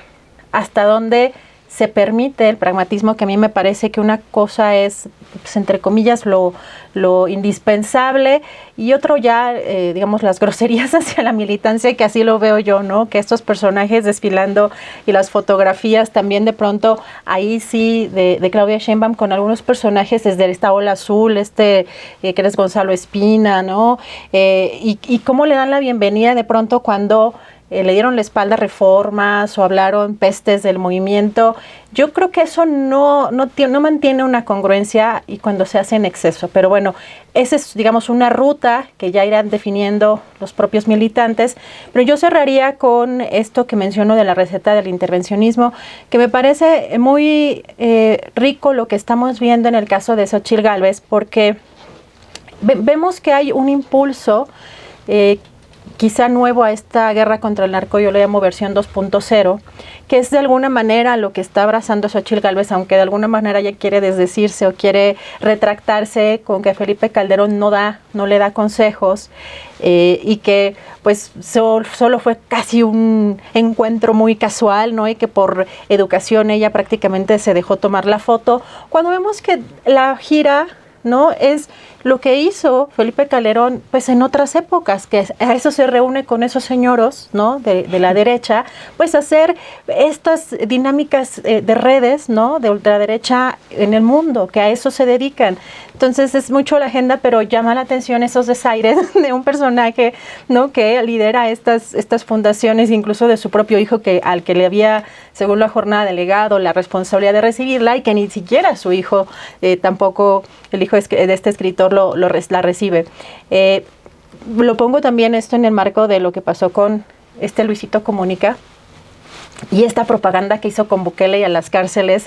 [SPEAKER 3] hasta dónde se permite el pragmatismo, que a mí me parece que una cosa es, pues, entre comillas, lo indispensable, y otro ya, digamos, las groserías hacia la militancia, que así lo veo yo, ¿no? Que estos personajes desfilando y las fotografías también de pronto, ahí sí, de Claudia Sheinbaum con algunos personajes desde esta ola azul, que eres Gonzalo Espina, ¿no? Y cómo le dan la bienvenida de pronto cuando le dieron la espalda a reformas o hablaron pestes del movimiento. Yo creo que eso no mantiene una congruencia y cuando se hace en exceso. Pero bueno, esa es, digamos, una ruta que ya irán definiendo los propios militantes. Pero yo cerraría con esto que menciono de la receta del intervencionismo, que me parece muy rico lo que estamos viendo en el caso de Xóchitl Gálvez, porque vemos que hay un impulso quizá nuevo a esta guerra contra el narco, yo lo llamo versión 2.0, que es de alguna manera lo que está abrazando Xóchitl Gálvez, aunque de alguna manera ya quiere desdecirse o quiere retractarse con que Felipe Calderón no le da consejos, y que pues solo fue casi un encuentro muy casual, ¿no? Y que por educación ella prácticamente se dejó tomar la foto, cuando vemos que la gira, ¿no? Es lo que hizo Felipe Calderón, pues en otras épocas, que a eso se reúne con esos señoros, ¿no? De la derecha, pues hacer estas dinámicas de redes, ¿no? De ultraderecha en el mundo, que a eso se dedican. Entonces es mucho la agenda, pero llama la atención esos desaires de un personaje, ¿no? Que lidera estas fundaciones, incluso de su propio hijo, al que le había, según la jornada, delegado la responsabilidad de recibirla, y que ni siquiera su hijo, tampoco el hijo de este escritor, la recibe. Lo pongo también esto en el marco de lo que pasó con Luisito Comunica y esta propaganda que hizo con Bukele y a las cárceles,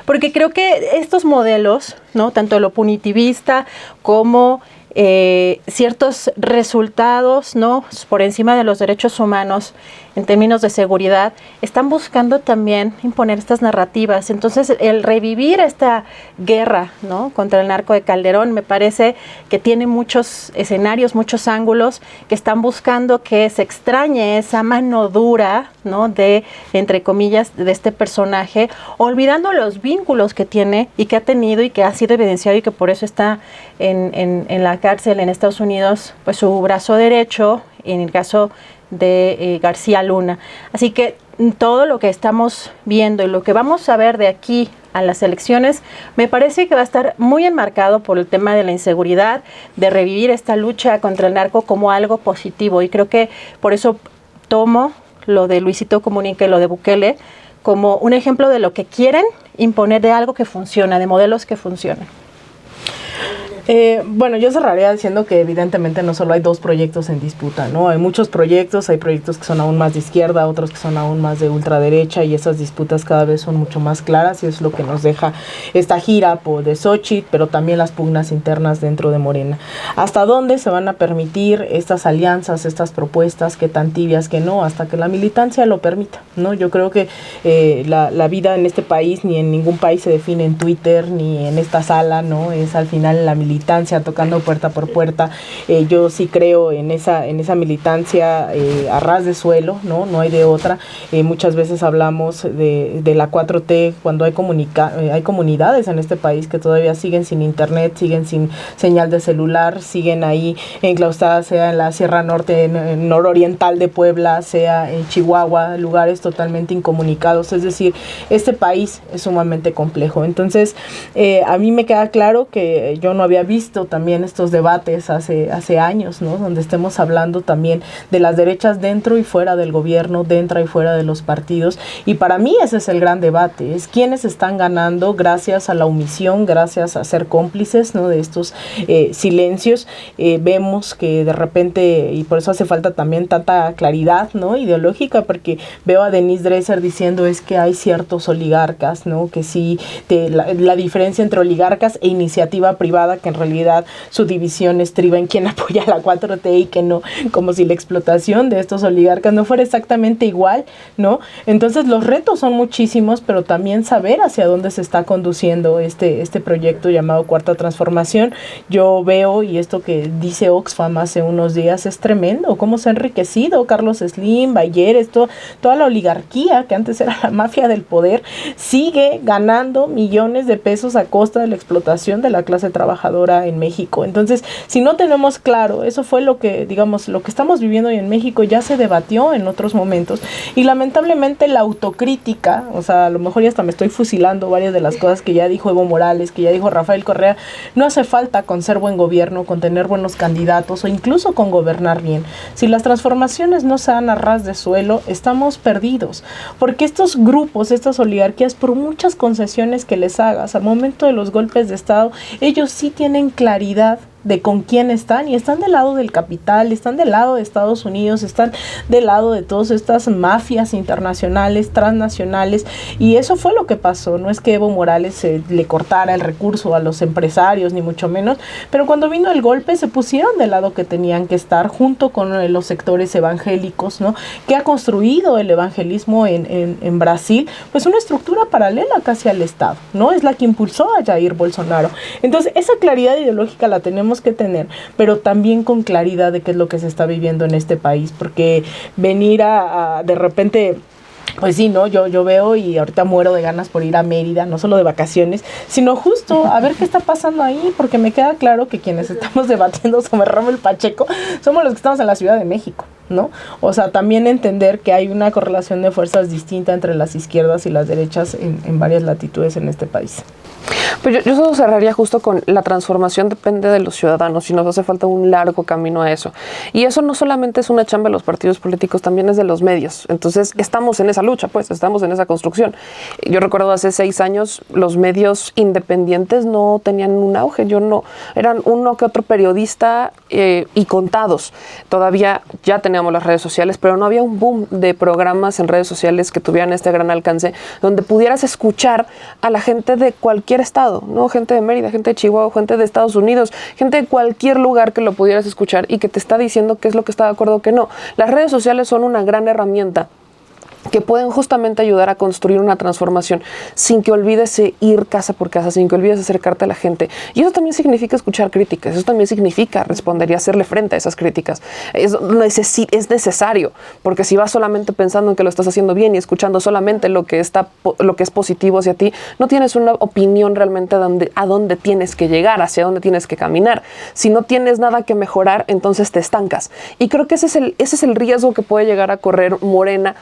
[SPEAKER 3] porque creo que estos modelos, ¿no? Tanto lo punitivista como ciertos resultados, ¿no? Por encima de los derechos humanos, en términos de seguridad, están buscando también imponer estas narrativas. Entonces, el revivir esta guerra, ¿no?, contra el narco de Calderón, me parece que tiene muchos escenarios, muchos ángulos, que están buscando que se extrañe esa mano dura, ¿no?, de, entre comillas, de este personaje, olvidando los vínculos que tiene y que ha tenido y que ha sido evidenciado y que por eso está en la cárcel en Estados Unidos, pues su brazo derecho, en el caso de García Luna. Así que todo lo que estamos viendo y lo que vamos a ver de aquí a las elecciones, me parece que va a estar muy enmarcado por el tema de la inseguridad, de revivir esta lucha contra el narco como algo positivo. Y creo que por eso tomo lo de Luisito Comunica y lo de Bukele como un ejemplo de lo que quieren imponer, de algo que funciona, de modelos que funcionan.
[SPEAKER 4] Bueno, yo cerraría diciendo que evidentemente no solo hay dos proyectos en disputa, ¿no? Hay muchos proyectos, hay proyectos que son aún más de izquierda, otros que son aún más de ultraderecha, y esas disputas cada vez son mucho más claras, y es lo que nos deja esta gira de Xochitl, pero también las pugnas internas dentro de Morena. ¿Hasta dónde se van a permitir estas alianzas, estas propuestas, qué tan tibias, que no? Hasta que la militancia lo permita, ¿no? Yo creo que la vida en este país, ni en ningún país se define en Twitter, ni en esta sala, ¿no? Es al final la militancia tocando puerta por puerta. Yo sí creo en esa militancia a ras de suelo, no hay de otra. Muchas veces hablamos de la 4T cuando hay comunidades en este país que todavía siguen sin internet, siguen sin señal de celular, siguen ahí enclaustradas, sea en la Sierra Norte, nororiental de Puebla, sea en Chihuahua, lugares totalmente incomunicados. Es decir, este país es sumamente complejo. Entonces, a mí me queda claro que yo no había visto también estos debates hace años, ¿no? Donde estemos hablando también de las derechas dentro y fuera del gobierno, dentro y fuera de los partidos, y para mí ese es el gran debate, es quiénes están ganando gracias a la omisión, gracias a ser cómplices, ¿no?, de estos silencios. Vemos que de repente, y por eso hace falta también tanta claridad, ¿no?, ideológica, porque veo a Denise Dresser diciendo es que hay ciertos oligarcas, ¿no?, que sí, la diferencia entre oligarcas e iniciativa privada, que en realidad su división estriba en quién apoya a la 4T y que no, como si la explotación de estos oligarcas no fuera exactamente igual, ¿no? Entonces los retos son muchísimos, pero también saber hacia dónde se está conduciendo este proyecto llamado Cuarta Transformación. Yo veo, y esto que dice Oxfam hace unos días es tremendo, cómo se ha enriquecido Carlos Slim, Bayeres, toda la oligarquía que antes era la mafia del poder, sigue ganando millones de pesos a costa de la explotación de la clase trabajadora en México. Entonces, si no tenemos claro, eso fue lo que, digamos, lo que estamos viviendo hoy en México ya se debatió en otros momentos, y lamentablemente la autocrítica, o sea, a lo mejor ya hasta me estoy fusilando varias de las cosas que ya dijo Evo Morales, que ya dijo Rafael Correa. No hace falta con ser buen gobierno, con tener buenos candidatos o incluso con gobernar bien. Si las transformaciones no se dan a ras de suelo, estamos perdidos, porque estos grupos, estas oligarquías, por muchas concesiones que les hagas al momento de los golpes de Estado, ellos sí tienen claridad de con quién están, y están del lado del capital, están del lado de Estados Unidos, están del lado de todas estas mafias internacionales, transnacionales, y eso fue lo que pasó. No es que Evo Morales le cortara el recurso a los empresarios, ni mucho menos, pero cuando vino el golpe se pusieron del lado que tenían que estar, junto con los sectores evangélicos, ¿no?, que ha construido el evangelismo en Brasil, pues una estructura paralela casi al Estado, ¿no? Es la que impulsó a Jair Bolsonaro. Entonces, esa claridad ideológica la tenemos que tener, pero también con claridad de qué es lo que se está viviendo en este país, porque venir a de repente, pues sí, ¿no? Yo veo y ahorita muero de ganas por ir a Mérida, no solo de vacaciones, sino justo a ver qué está pasando ahí, porque me queda claro que quienes estamos debatiendo sobre Rommel Pacheco somos los que estamos en la Ciudad de México, ¿no? O sea, también entender que hay una correlación de fuerzas distinta entre las izquierdas y las derechas en varias latitudes en este país.
[SPEAKER 1] Pues yo solo cerraría justo con la transformación depende de los ciudadanos y nos hace falta un largo camino a eso. Y eso no solamente es una chamba de los partidos políticos, también es de los medios. Entonces estamos en esa lucha, pues estamos en esa construcción. Yo recuerdo hace 6 años los medios independientes no tenían un auge. Eran uno que otro periodista y contados. Todavía ya teníamos las redes sociales, pero no había un boom de programas en redes sociales que tuvieran este gran alcance, donde pudieras escuchar a la gente de cualquier estado. estado, ¿no? Gente de Mérida, gente de Chihuahua, gente de Estados Unidos, gente de cualquier lugar que lo pudieras escuchar y que te está diciendo qué es lo que está de acuerdo o qué no. Las redes sociales son una gran herramienta que pueden justamente ayudar a construir una transformación sin que olvides ir casa por casa, sin que olvides acercarte a la gente. Y eso también significa escuchar críticas, eso también significa responder y hacerle frente a esas críticas. Es necesario, porque si vas solamente pensando en que lo estás haciendo bien y escuchando solamente lo que es positivo hacia ti, no tienes una opinión realmente a dónde tienes que llegar, hacia dónde tienes que caminar. Si no tienes nada que mejorar, entonces te estancas. Y creo que ese es el riesgo que puede llegar a correr Morena,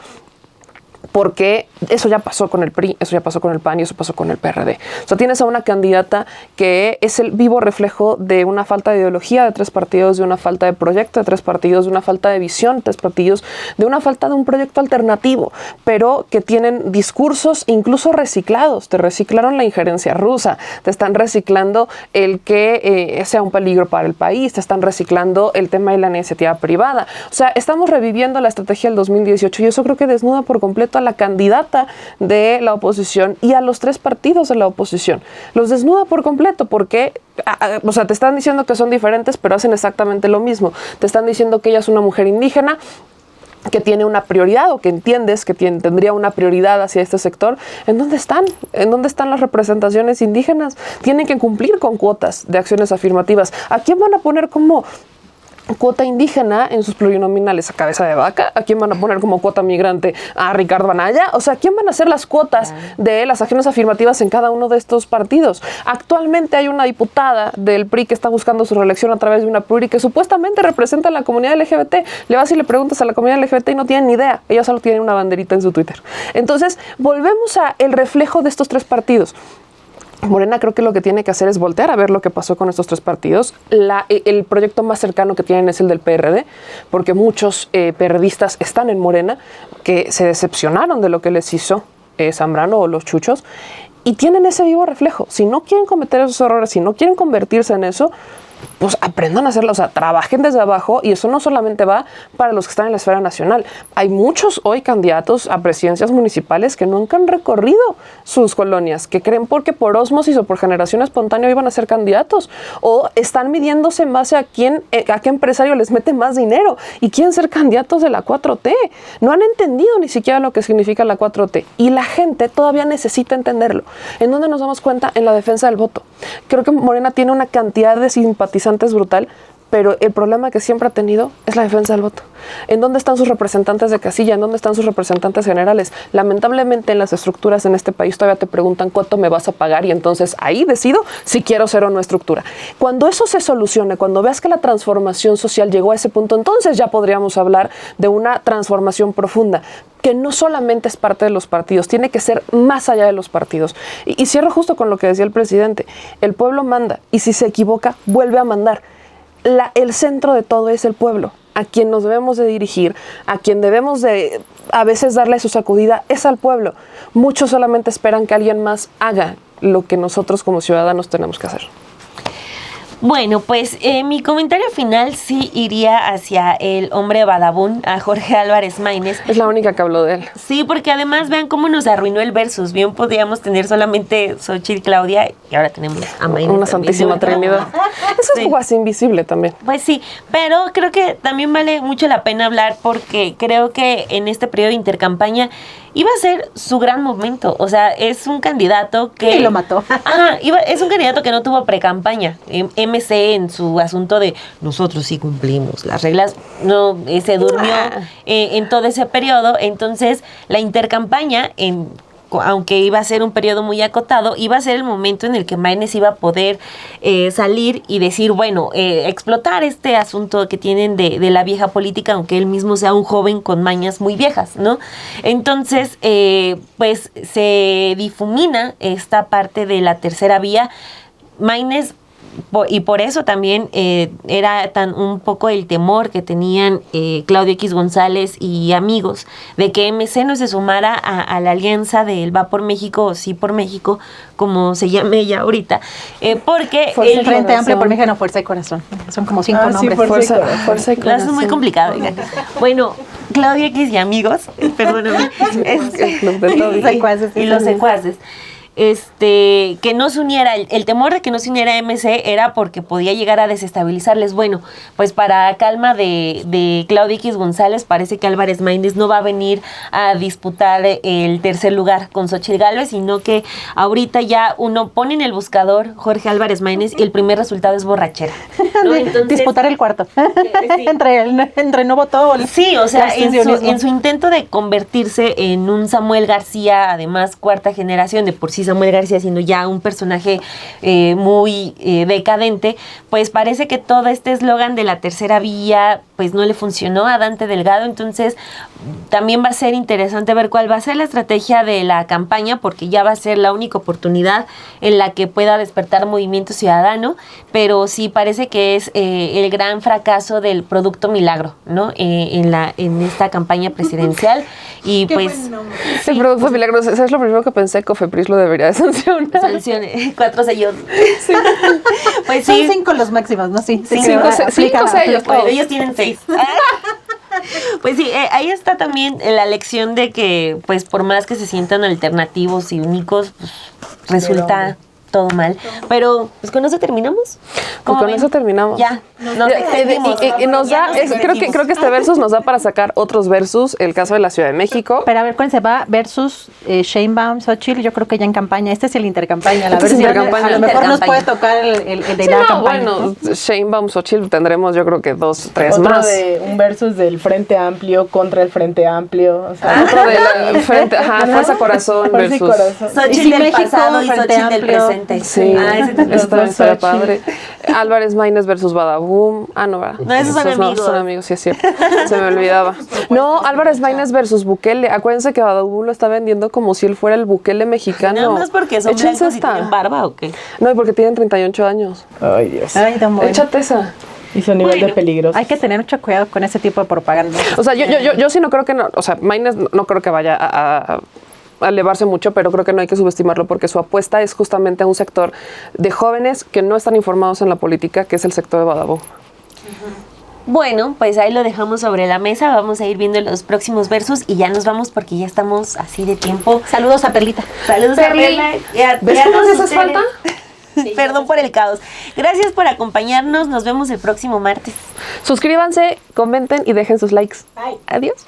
[SPEAKER 1] porque eso ya pasó con el PRI, eso ya pasó con el PAN y eso pasó con el PRD. O sea, tienes a una candidata que es el vivo reflejo de una falta de ideología de 3 partidos, de una falta de proyecto de 3 partidos, de una falta de visión de 3 partidos, de una falta de un proyecto alternativo, pero que tienen discursos incluso reciclados. Te reciclaron la injerencia rusa, te están reciclando el que sea un peligro para el país, te están reciclando el tema de la iniciativa privada. O sea, estamos reviviendo la estrategia del 2018 y eso creo que desnuda por completo a la candidata de la oposición y a los 3 partidos de la oposición. Los desnuda por completo porque, o sea, te están diciendo que son diferentes, pero hacen exactamente lo mismo. Te están diciendo que ella es una mujer indígena, que tiene una prioridad o que entiendes que tendría una prioridad hacia este sector. ¿En dónde están? ¿En dónde están las representaciones indígenas? Tienen que cumplir con cuotas de acciones afirmativas. ¿A quién van a poner como cuota indígena en sus plurinominales? ¿A Cabeza de Vaca? ¿A quién van a poner como cuota migrante? ¿A Ricardo Anaya? O sea, ¿quién van a hacer las cuotas de las acciones afirmativas en cada uno de estos partidos? Actualmente hay una diputada del PRI que está buscando su reelección a través de una pluri que supuestamente representa a la comunidad LGBT. Le vas y le preguntas a la comunidad LGBT y no tienen ni idea. Ella solo tiene una banderita en su Twitter. Entonces, volvemos a el reflejo de estos 3 partidos. Morena creo que lo que tiene que hacer es voltear a ver lo que pasó con estos 3 partidos. El proyecto más cercano que tienen es el del PRD, porque muchos PRDistas están en Morena, que se decepcionaron de lo que les hizo Zambrano o los chuchos, y tienen ese vivo reflejo. Si no quieren cometer esos errores, si no quieren convertirse en eso, pues aprendan a hacerlo, o sea, trabajen desde abajo, y eso no solamente va para los que están en la esfera nacional. Hay muchos hoy candidatos a presidencias municipales que nunca han recorrido sus colonias, que creen porque por ósmosis o por generación espontánea iban a ser candidatos, o están midiéndose en base a qué empresario les mete más dinero y quieren ser candidatos de la 4T. No han entendido ni siquiera lo que significa la 4T, y la gente todavía necesita entenderlo. ¿En dónde nos damos cuenta? En la defensa del voto. Creo que Morena tiene una cantidad de simpatizantes brutal, pero el problema que siempre ha tenido es la defensa del voto. ¿En dónde están sus representantes de casilla? ¿En dónde están sus representantes generales? Lamentablemente en las estructuras en este país todavía te preguntan cuánto me vas a pagar, y entonces ahí decido si quiero ser o no estructura. Cuando eso se solucione, cuando veas que la transformación social llegó a ese punto, entonces ya podríamos hablar de una transformación profunda, que no solamente es parte de los partidos, tiene que ser más allá de los partidos. Y cierro justo con lo que decía el presidente. El pueblo manda, y si se equivoca, vuelve a mandar. El centro de todo es el pueblo. A quien nos debemos de dirigir, a quien debemos de a veces darle su sacudida, es al pueblo. Muchos solamente esperan que alguien más haga lo que nosotros como ciudadanos tenemos que hacer.
[SPEAKER 2] Bueno, pues mi comentario final sí iría hacia el hombre badabun, a Jorge Álvarez Maínez.
[SPEAKER 1] Es la única que habló de él.
[SPEAKER 2] Sí, porque además vean cómo nos arruinó el versus. Bien podíamos tener solamente Xochitl, Claudia, y ahora tenemos a Maínez.
[SPEAKER 1] Una santísima trinidad. Eso es casi invisible también.
[SPEAKER 2] Pues sí, pero creo que también vale mucho la pena hablar, porque creo que en este periodo de intercampaña iba a ser su gran momento. O sea, es un candidato que...
[SPEAKER 3] Y lo mató.
[SPEAKER 2] Ajá, es un candidato que no tuvo precampaña. MC en su asunto de nosotros sí cumplimos las reglas, no se durmió en todo ese periodo. Entonces, la intercampaña, aunque iba a ser un periodo muy acotado, iba a ser el momento en el que Maínez iba a poder salir y decir, bueno, explotar este asunto que tienen de la vieja política, aunque él mismo sea un joven con mañas muy viejas, ¿no? Entonces, pues se difumina esta parte de la tercera vía. Maínez, y por eso también era un poco el temor que tenían Claudio X González y amigos de que MC no se sumara a la alianza del Va por México o Sí por México, como se llame ella ahorita, porque
[SPEAKER 3] el Frente Amplio por México, no, Fuerza y Corazón. Son como 5 nombres.
[SPEAKER 4] Sí,
[SPEAKER 1] Fuerza y Corazón.
[SPEAKER 2] Es muy complicado. Bueno, Claudio X y amigos, perdóname,
[SPEAKER 1] los de todo.
[SPEAKER 2] y los secuaces. que no se uniera, el temor de que no se uniera MC era porque podía llegar a desestabilizarles. Bueno, pues para calma de Claudia X González, parece que Álvarez Maínez no va a venir a disputar el tercer lugar con Xóchitl Gálvez, sino que ahorita ya uno pone en el buscador Jorge Álvarez Maínez y el primer resultado es borrachera, ¿no? Entonces,
[SPEAKER 3] disputar el cuarto.
[SPEAKER 2] Sí.
[SPEAKER 3] entre no votó.
[SPEAKER 2] Sí, o sea, en
[SPEAKER 3] abstencionismo.
[SPEAKER 2] su intento de convertirse en un Samuel García, además cuarta generación, de por sí Samuel García siendo ya un personaje muy decadente, pues parece que todo este eslogan de la tercera vía pues no le funcionó a Dante Delgado. Entonces también va a ser interesante ver cuál va a ser la estrategia de la campaña, porque ya va a ser la única oportunidad en la que pueda despertar movimiento ciudadano, pero sí parece que es el gran fracaso del producto milagro, ¿no? En esta campaña presidencial. Y pues
[SPEAKER 1] El producto milagros, eso es lo primero que pensé, Cofepris lo debería de sancionar.
[SPEAKER 2] sanciones, 4 sellos. Pues
[SPEAKER 3] Son
[SPEAKER 2] sí.
[SPEAKER 3] 5 los máximos, ¿no? Sí.
[SPEAKER 1] Cinco
[SPEAKER 3] aplica-
[SPEAKER 1] sellos.
[SPEAKER 2] Bueno, ellos tienen 6. Pues sí, ahí está también la lección de que, pues por más que se sientan alternativos y únicos, pues, resulta todo mal. Pero, pues con eso terminamos.
[SPEAKER 1] Pues
[SPEAKER 2] ¿Cómo
[SPEAKER 1] con
[SPEAKER 2] ven?
[SPEAKER 1] eso terminamos.
[SPEAKER 2] Ya, nos
[SPEAKER 1] Ya,
[SPEAKER 2] extendimos.
[SPEAKER 1] y nos
[SPEAKER 2] Ya
[SPEAKER 1] da,
[SPEAKER 2] nos
[SPEAKER 1] creo
[SPEAKER 2] divertimos.
[SPEAKER 1] que este versus nos da para sacar otros versus, el caso de la Ciudad de México.
[SPEAKER 3] Pero a ver, ¿cuál se va? Versus Sheinbaum, Xochitl, yo creo que ya en campaña. Este es el intercampaña. La
[SPEAKER 1] Este es
[SPEAKER 3] versión,
[SPEAKER 1] intercampaña.
[SPEAKER 3] a lo mejor nos puede
[SPEAKER 2] Intercampaña.
[SPEAKER 3] tocar el de
[SPEAKER 1] Sí,
[SPEAKER 3] la
[SPEAKER 1] no,
[SPEAKER 3] campaña.
[SPEAKER 1] bueno, Sheinbaum, Xochitl tendremos yo creo que 2, 3
[SPEAKER 4] Otro
[SPEAKER 1] más.
[SPEAKER 4] de un versus del Frente Amplio contra el Frente Amplio. O sea,
[SPEAKER 1] Otro de la frente, Fuerza Corazón
[SPEAKER 4] Fuerza y
[SPEAKER 1] versus...
[SPEAKER 4] corazón.
[SPEAKER 3] Y
[SPEAKER 2] Xochitl
[SPEAKER 3] si
[SPEAKER 2] del
[SPEAKER 3] México,
[SPEAKER 2] pasado y
[SPEAKER 3] Frente
[SPEAKER 2] Xochitl del
[SPEAKER 3] Amplio.
[SPEAKER 2] presente.
[SPEAKER 1] Sí,
[SPEAKER 2] Ese te-
[SPEAKER 1] esta
[SPEAKER 4] dos
[SPEAKER 1] estaría
[SPEAKER 4] Xochitl.
[SPEAKER 1] padre. Álvarez Maínez versus Badaboom. Ah, no, ¿verdad?
[SPEAKER 2] No, esos son amigos.
[SPEAKER 1] son amigos, sí es cierto. Se me olvidaba. No, Álvarez Maínez versus Bukele. Acuérdense que Badaboom lo está vendiendo como si él fuera el Bukele mexicano.
[SPEAKER 2] Nada más porque son
[SPEAKER 1] Échense
[SPEAKER 2] blancos y
[SPEAKER 1] esta.
[SPEAKER 2] tienen barba, ¿o qué?
[SPEAKER 1] No, y porque tienen 38 años.
[SPEAKER 4] Ay, Dios.
[SPEAKER 3] Ay, don Bueno.
[SPEAKER 1] Échate esa.
[SPEAKER 4] Y su nivel de
[SPEAKER 2] Bueno,
[SPEAKER 4] peligro.
[SPEAKER 3] Hay que tener mucho cuidado con ese tipo de propaganda.
[SPEAKER 1] O sea, yo sí no creo que no, o sea, Maínez no creo que vaya a elevarse mucho, pero creo que no hay que subestimarlo porque su apuesta es justamente a un sector de jóvenes que no están informados en la política, que es el sector de Badaboom.
[SPEAKER 2] Bueno, pues ahí lo dejamos sobre la mesa. Vamos a ir viendo los próximos versos y ya nos vamos porque ya estamos así de tiempo.
[SPEAKER 3] Saludos a Perlita.
[SPEAKER 2] Saludos
[SPEAKER 1] Perli.
[SPEAKER 2] a Perla. Y a-
[SPEAKER 1] ¿Ves
[SPEAKER 2] y a
[SPEAKER 1] cómo
[SPEAKER 2] todos
[SPEAKER 1] nos hace
[SPEAKER 2] ustedes.
[SPEAKER 1] falta?
[SPEAKER 2] Perdón por el caos. Gracias por acompañarnos. Nos vemos el próximo martes.
[SPEAKER 1] Suscríbanse, comenten y dejen sus likes. Adiós.